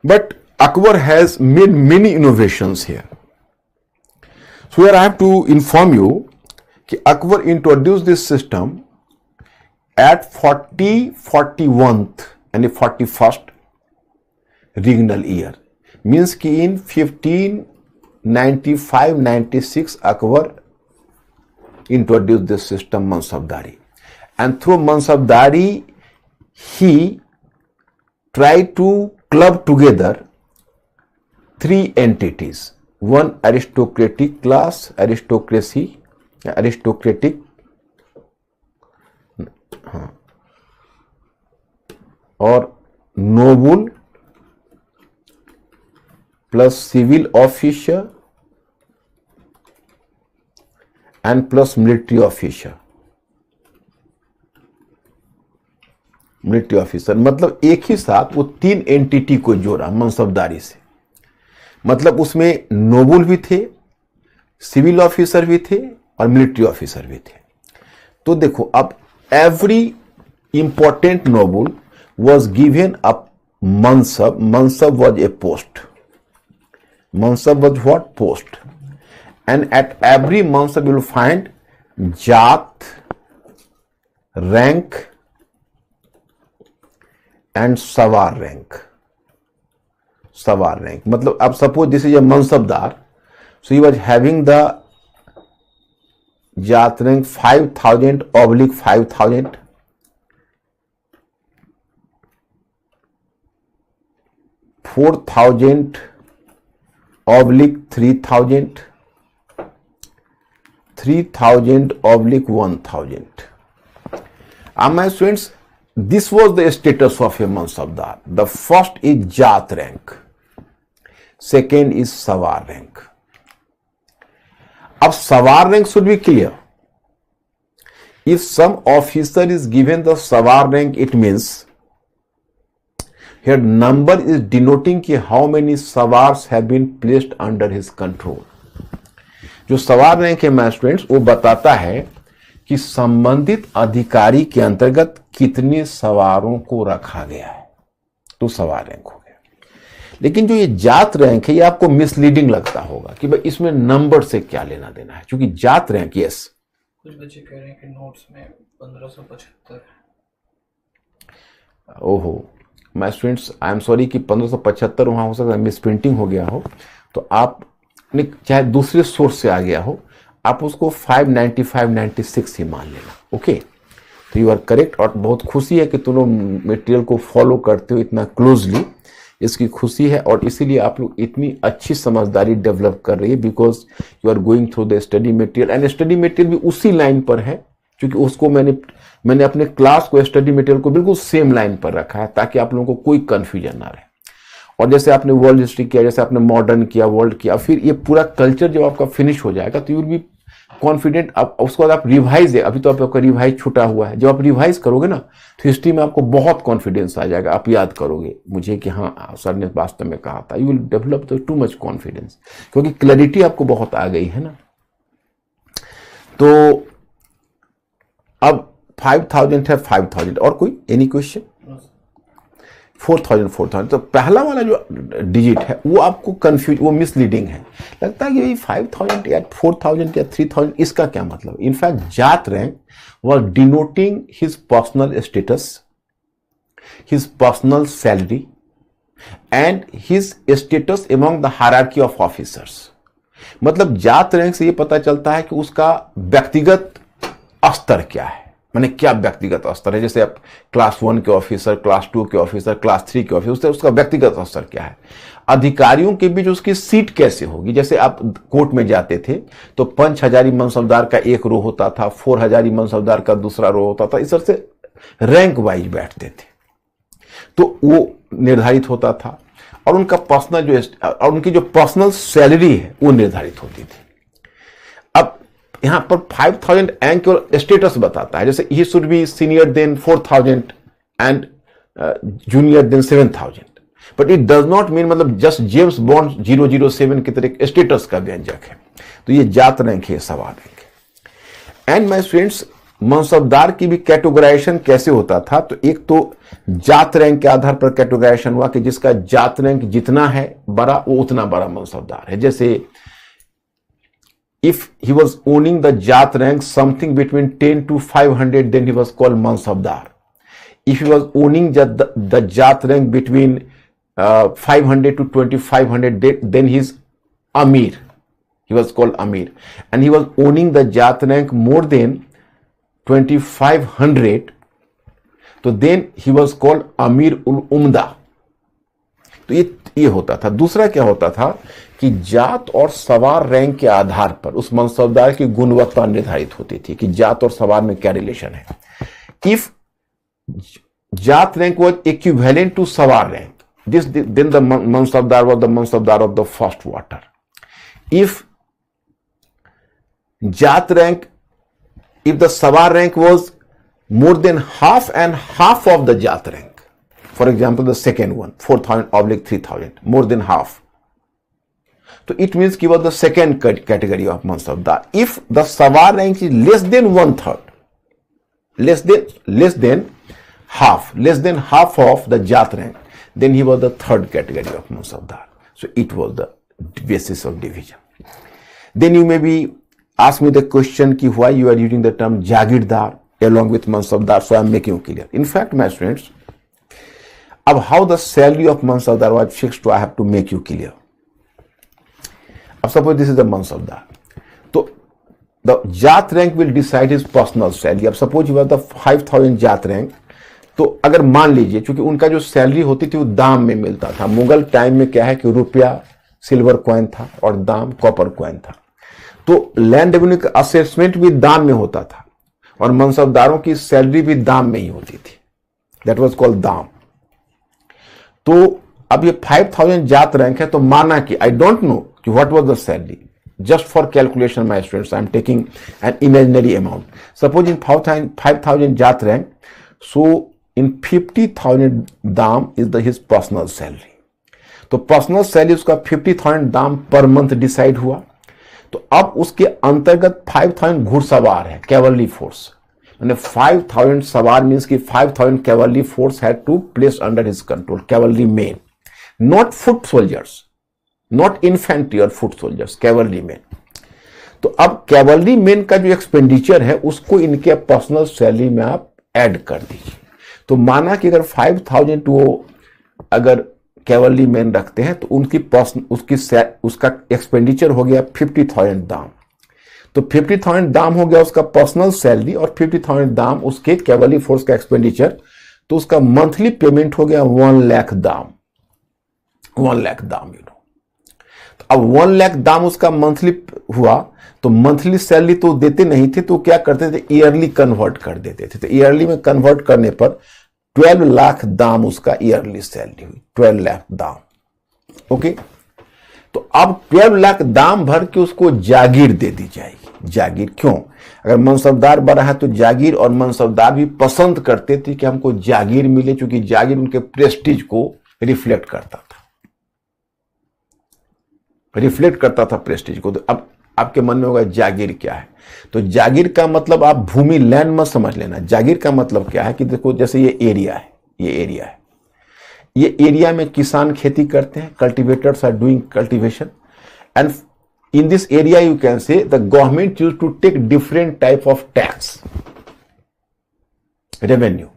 But Akbar has made many innovations here. So here I have to inform you कि Akbar introduced this system at 41th यानी 41st regnal year. Means कि in 1595-96 Akbar introduced this system Mansabdari. And through Mansabdari, he tried to club together three entities. One aristocratic class, aristocracy, aristocratic, or noble plus civil officer and plus military officer. Military officer मतलब एक ही साथ वो तीन entity को जोड़ा मनसबदारी से। मतलब उसमें नोबल भी थे, सिविल ऑफिसर भी थे और मिलिट्री ऑफिसर भी थे। तो देखो अब every important noble was given a mansab. Mansab was a post. Mansab was what? Post. And at every mansab you will find jat, rank and savar rank. Savar rank. मतलब अब suppose this is a mansabdar. So he was having the jat rank 5000/5000. 4000/3000, 3000/1000. My students, this was the status of a mansabdar. The first is jat rank, second is savar rank. अब savar rank should be clear. If some officer is given the savar rank, it means here number is denoting कि how many savars have been placed under his control. जो सवार rank है my students वो बताता है कि संबंधित अधिकारी के अंतर्गत कितने सवारों को रखा गया है, तो सवार रैंक हो गया। लेकिन जो ये जात रैंक है ये आपको मिसलीडिंग लगता होगा कि भाई इसमें नंबर से क्या लेना देना है, क्योंकि जात रैंक यस कुछ बच्चे कह रहे हैं कि नोट्स में 1575 है। ओहो my students I am sorry कि 1575 वहां हो सकता है मिस प्रिंटिंग हो गया हो, तो आपने चाहे दूसरे सोर्स से आ गया हो आप उसको 595-96 ही मान लेना। ओके तो यू आर करेक्ट। और बहुत खुशी है कि तुम लोग मटेरियल को फॉलो करते हो इतना क्लोजली, इसकी खुशी है और इसीलिए आप लोग इतनी अच्छी समझदारी डेवलप कर रही है because you are going through the study material and study material भी उसी लाइन पर है, क्योंकि उसको मैंने अपने क्लास को स्टडी मटेरियल को बिल्कुल सेम लाइन पर रखा है ताकि आप लोगों को कोई कंफ्यूजन ना रहे। और जैसे आपने वर्ल्ड हिस्ट्री किया, जैसे आपने मॉडर्न किया, वर्ल्ड किया, फिर ये पूरा कल्चर जब आपका फिनिश हो जाएगा तो यू विल बी कॉन्फिडेंट। अब उसके बाद आप रिवाइज है, अभी तो आपका रिवाइज छूटा हुआ है, जब आप रिवाइज करोगे ना तो हिस्ट्री में आपको बहुत कॉन्फिडेंस आ जाएगा, आप याद करोगे मुझे कि हाँ सर ने वास्तव में कहा था। You will develop the too much confidence क्योंकि क्लैरिटी आपको बहुत आ गई है ना। तो अब 5000 है 5000 और कोई एनी क्वेश्चन? 4000 तो पहला वाला जो डिजिट है वो आपको कंफ्यूज, वो मिसलीडिंग है, लगता है कि भाई 5000 या 4000 या 3000 इसका क्या मतलब। इनफैक्ट जात rank was denoting his personal status, his personal salary and his status among the hierarchy of officers. मतलब जात रैंक से ये पता चलता है कि उसका व्यक्तिगत स्तर क्या है, माने क्या व्यक्तिगत स्तर है। जैसे आप क्लास 1 के ऑफिसर, क्लास 2 के ऑफिसर, क्लास 3 के ऑफिसर, उसका व्यक्तिगत स्तर क्या है। अधिकारियों के बीच उसकी सीट कैसे होगी। जैसे आप कोर्ट में जाते थे तो 5000 मनसबदार का एक रो होता था, 4000 मनसबदार का दूसरा रो होता था, इस तरह से रैंक वाइज बैठते थे, तो वो निर्धारित होता था। और उनका पर्सनल और उनकी जो पर्सनल सैलरी है वो निर्धारित होती थी। अब यहां पर 5000 एंड केवल स्टेटस बताता है, जैसे he should be senior then 4000 and junior then 7000, but it does not mean मतलब जस्ट जेम्स बॉन्ड 007 की तरह स्टेटस का व्यंजक है। तो ये जात रैंक है, सवाल रैंक है। एंड माय स्टूडेंट्स मनसबदार की भी कैटेगराइजेशन कैसे होता था, तो एक तो जात रैंक के आधार पर कैटेगराइजेशन हुआ कि जिसका जात रैंक जितना है बड़ा वो उतना बड़ा मनसबदार है। जैसे if he was owning the Jat rank something between 10 to 500, then he was called Mansabdar. If he was owning the Jat rank between 500 to 2500, then he's Amir. He was called Amir. And he was owning the Jat rank more than 2500, तो then he was called Amir ul Umda. तो ये होता था. दूसरा क्या होता था कि जात और सवार रैंक के आधार पर उस मनसबदार की गुणवत्ता निर्धारित होती थी कि जात और सवार में क्या रिलेशन है. इफ जात रैंक was equivalent to सवार rank, then the mansabdar was the mansabdar of the first water. If Jat rank, if the Savar rank was more than half and half of the Jat rank, for example, the second one, 4000/3000, more than half. So it means he was the second category of Mansabdar. If the Savar rank is less than 1/3, less than half of the Jat rank, then he was the third category of Mansabdar. So it was the basis of division. Then you may be ask me the question ki why you are using the term Jagirdar along with Mansabdar, so I am making you clear. In fact, my students, अब how the salary of Mansabdar was fixed, so I have to make you clear. अब suppose this is the Mansabdar, so the Jat rank will decide his personal salary. अब suppose you have the 5000 Jat rank, तो अगर मान लीजिए क्योंकि उनका जो salary होती थी वो दाम में मिलता था. मुगल टाइम में क्या है कि रुपया सिल्वर कॉइन था और दाम कॉपर कॉइन था, तो लैंड रेवेन्यू का असेसमेंट भी दाम में होता था और मनसबदारों की सैलरी भी दाम में ही होती थी. दैट वाज कॉल्ड दाम. तो अब ये 5000 जात रैंक है, तो माना कि आई डोंट नो कि what was the salary. Just for calculation my students, I am taking an imaginary amount. Suppose in 5000 जात रैंक, सो इन 50,000 दाम इज हिज पर्सनल सैलरी. तो पर्सनल सैलरी उसका 50,000 दाम पर मंथ डिसाइड हुआ. तो अब उसके अंतर्गत 5000 घुड़सवार है, कैवलरी फोर्स. यानी 5000 सवार मीन्स कि 5000 cavalry force had to place under his control. Cavalry men, not foot soldiers, not infantry और फुट सोल्जर्स, कैवलरी मेन. तो अब कैवलरी मेन का जो एक्सपेंडिचर है उसको इनके पर्सनल सैलरी में आप ऐड कर दीजिए. तो माना कि अगर 5000 टू अगर कैवलरी मैन रखते हैं तो उसका एक्सपेंडिचर हो गया 50,000 दाम. तो 50,000 दाम हो गया उसका पर्सनल सैलरी और 50,000 दाम उसके कैवलरी फोर्स का एक्सपेंडिचर. तो उसका मंथली पेमेंट हो गया 1 लाख दाम. 1 लाख दाम, यू नो. तो अब 1 लाख दाम उसका मंथली हुआ, तो मंथली सैलरी तो देते नहीं थे, तो क्या करते थे, ईयरली कन्वर्ट कर देते थे. तो ईयरली में कन्वर्ट करने पर 12 लाख दाम उसका ईयरली सैलरी हुई. 12 लाख दाम. ओके. तो अब 12 लाख दाम भर के उसको जागीर दे दी जाएगी. जागीर क्यों? अगर मनसबदार बना है तो जागीर, और मनसबदार भी पसंद करते थे कि हमको जागीर मिले, क्योंकि जागीर उनके प्रेस्टीज को रिफ्लेक्ट करता था, प्रेस्टीज को. तो अब आपके मन में होगा जागीर क्या है. तो जागीर का मतलब आप भूमि, लैंड मत समझ लेना. जागीर का मतलब क्या है कि देखो, जैसे ये एरिया है, ये एरिया में किसान खेती करते हैं, cultivators are doing cultivation, and in this area you can say the government use to take different type of tax, revenue,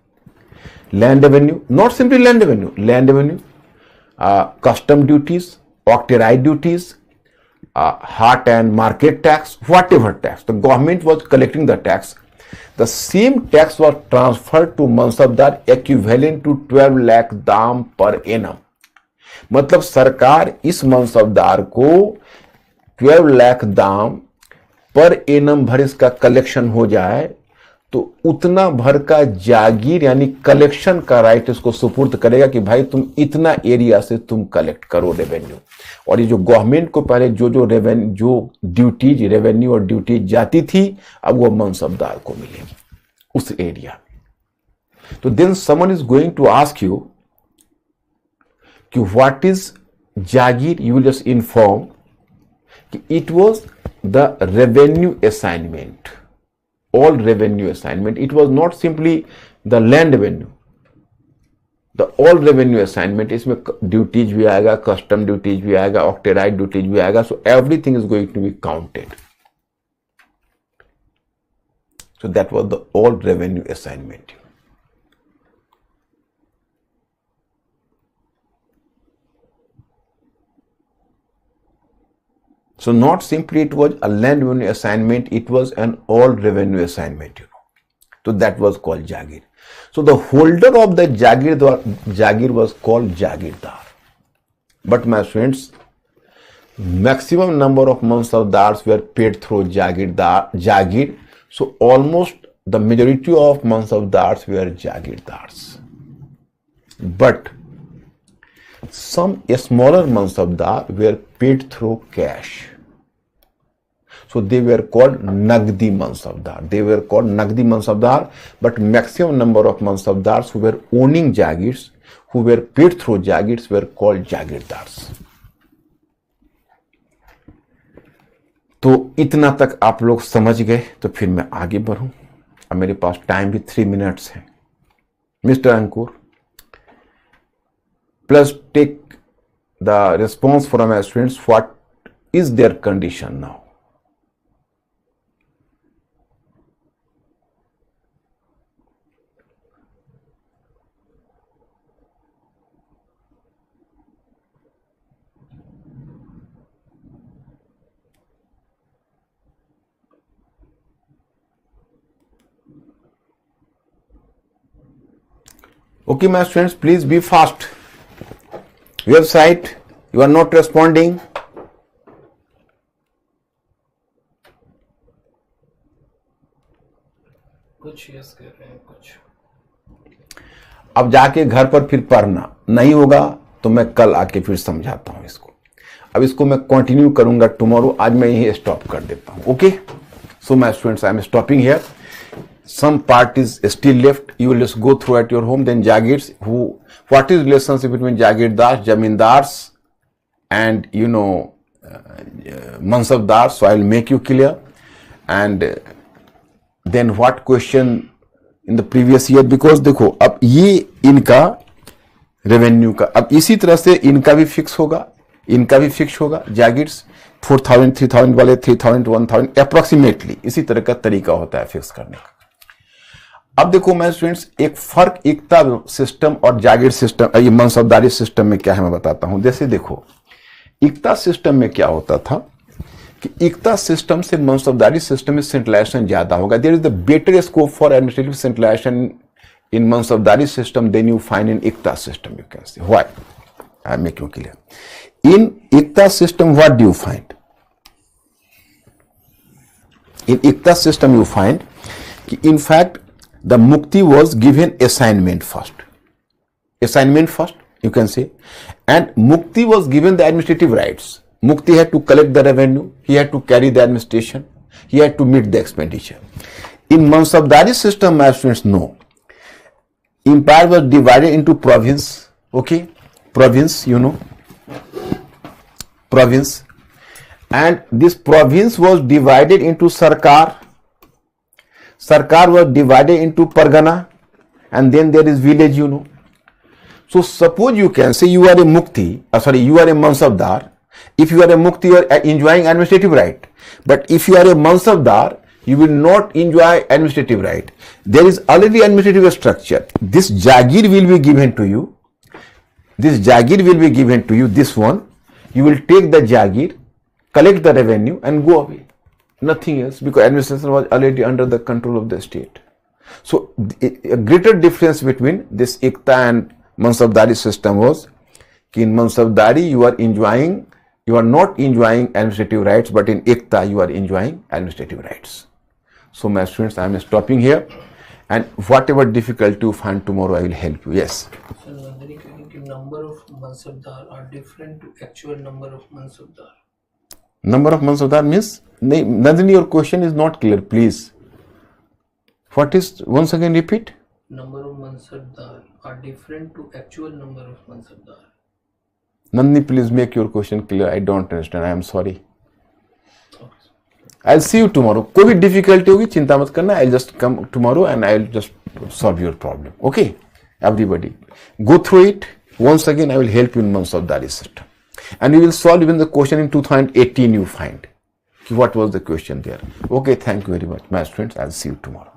land revenue, not simply land revenue, custom duties, octroi duties, heart and market tax, whatever tax, the government was collecting the tax. The same tax was transferred to Mansabdar equivalent to 12 lakh दाम per annum. मतलब सरकार इस मनसबदार को 12 लाख दाम per annum भर इसका collection हो जाए, तो उतना भर का जागीर यानी कलेक्शन का राइट इसको सुपुर्द करेगा कि भाई तुम इतना एरिया से तुम कलेक्ट करो रेवेन्यू. और ये जो गवर्नमेंट को पहले जो ड्यूटीज, रेवेन्यू और ड्यूटीज जाती थी, अब वो मनसबदार को मिलेगी उस एरिया. तो then someone is going to ask you कि what is jagir. You will just inform कि it was the revenue assignment, all revenue assignment. It was not simply the land revenue, the all revenue assignment. इसमें duties भी आएगा, custom duties भी आएगा, ऑक्टेराइड duties भी आएगा. So everything is going to be counted. So that was the old revenue assignment. So not simply it was a land revenue assignment, it was an old revenue assignment, So that was called Jagir. So the holder of the Jagir was called Jagirdar. But my friends, maximum number of Mansabdars were paid through Jagir. So almost the majority of Mansabdars were Jagirdars. But some smaller Mansabdar were paid through cash. So they were called Nagdi Mansabdar. But maximum number of Mansabdars who were owning Jagirs, who were paid through Jagirs, were called Jagirdars. तो इतना तक आप लोग समझ गए, तो फिर मैं आगे बढ़ूं. अब मेरे पास टाइम भी 3 मिनट्स है. Mister Ankur, please take the response from my students. What is their condition now? Okay, my students, please be fast. Website, you are not responding. कुछ यस कर रहे हैं, कुछ. अब जाके घर पर फिर पढ़ना. नहीं होगा तो मैं कल आके फिर समझाता हूं इसको. अब इसको मैं कंटिन्यू करूंगा टुमारो. आज मैं यही स्टॉप कर देता हूं. Okay, so my students, I am stopping here. Some part is still left. You will just go through at your home. Then Jagirs, what is relationship between Jagirdars, Jamindars, and Mansabdars? So I will make you clear. And then what question in the previous year? Because देखो, अब ये इनका revenue का, अब इसी तरह से इनका भी फिक्स होगा, Jagirs 4,000, 3,000 वाले 3,000, 1,000 अप्रोक्सीमेटली इसी तरह का तरीका होता है फिक्स करने का. अब देखो मैं स्टूडेंट्स, एक फर्क इक्ता सिस्टम और जागीर सिस्टम, ये मनसबदारी सिस्टम में क्या है मैं बताता हूं. जैसे देखो, इक्ता सिस्टम में क्या होता था कि इक्ता सिस्टम से मनसबदारी सिस्टम में सेंट्रलाइजेशन ज्यादा होगा. There is the better scope for administrative centralisation in mansabdari system than you find in iqta system. You can say why, I make you clear. In iqta system what do you find? In iqta system you find कि in fact the mukti was given assignment first, you can say, and mukti was given the administrative rights. Mukti had to collect the revenue, he had to carry the administration, he had to meet the expenditure. In Mansabdari system, my students, no. Empire was divided into province, okay, province, province, and this province was divided into Sarkar was divided into Pargana, and then there is village, So suppose you can say you are a mukti, you are a mansabdar. If you are a mukti, you are enjoying administrative right. But if you are a mansabdar, you will not enjoy administrative right. There is already administrative structure. This Jagir will be given to you. This one. You will take the Jagir, collect the revenue and go away. Nothing else, because administration was already under the control of the state. So a greater difference between this Ikta and Mansabdari system was कि in Mansabdari you are not enjoying administrative rights, but in Ikta you are enjoying administrative rights. So my students, I am stopping here, and whatever difficulty you find tomorrow, I will help you. Yes. So Nandini, number of Mansabdar are different to actual number of Mansabdar. Number of Mansabdar means, Nandini, your question is not clear, please. What is, once again repeat? Number of Mansabdar are different to actual number of Mansabdar. Nandini, please make your question clear. I don't understand. I am sorry. Okay. I'll see you tomorrow. कोई भी difficulty होगी चिंता मत करना. I'll just come tomorrow and I'll just solve your problem. Okay? Everybody, go through it. Once again, I will help you in Mansabdari system. And we will solve even the question in 2018 you find. What was the question there? Okay, thank you very much, my students. I'll see you tomorrow.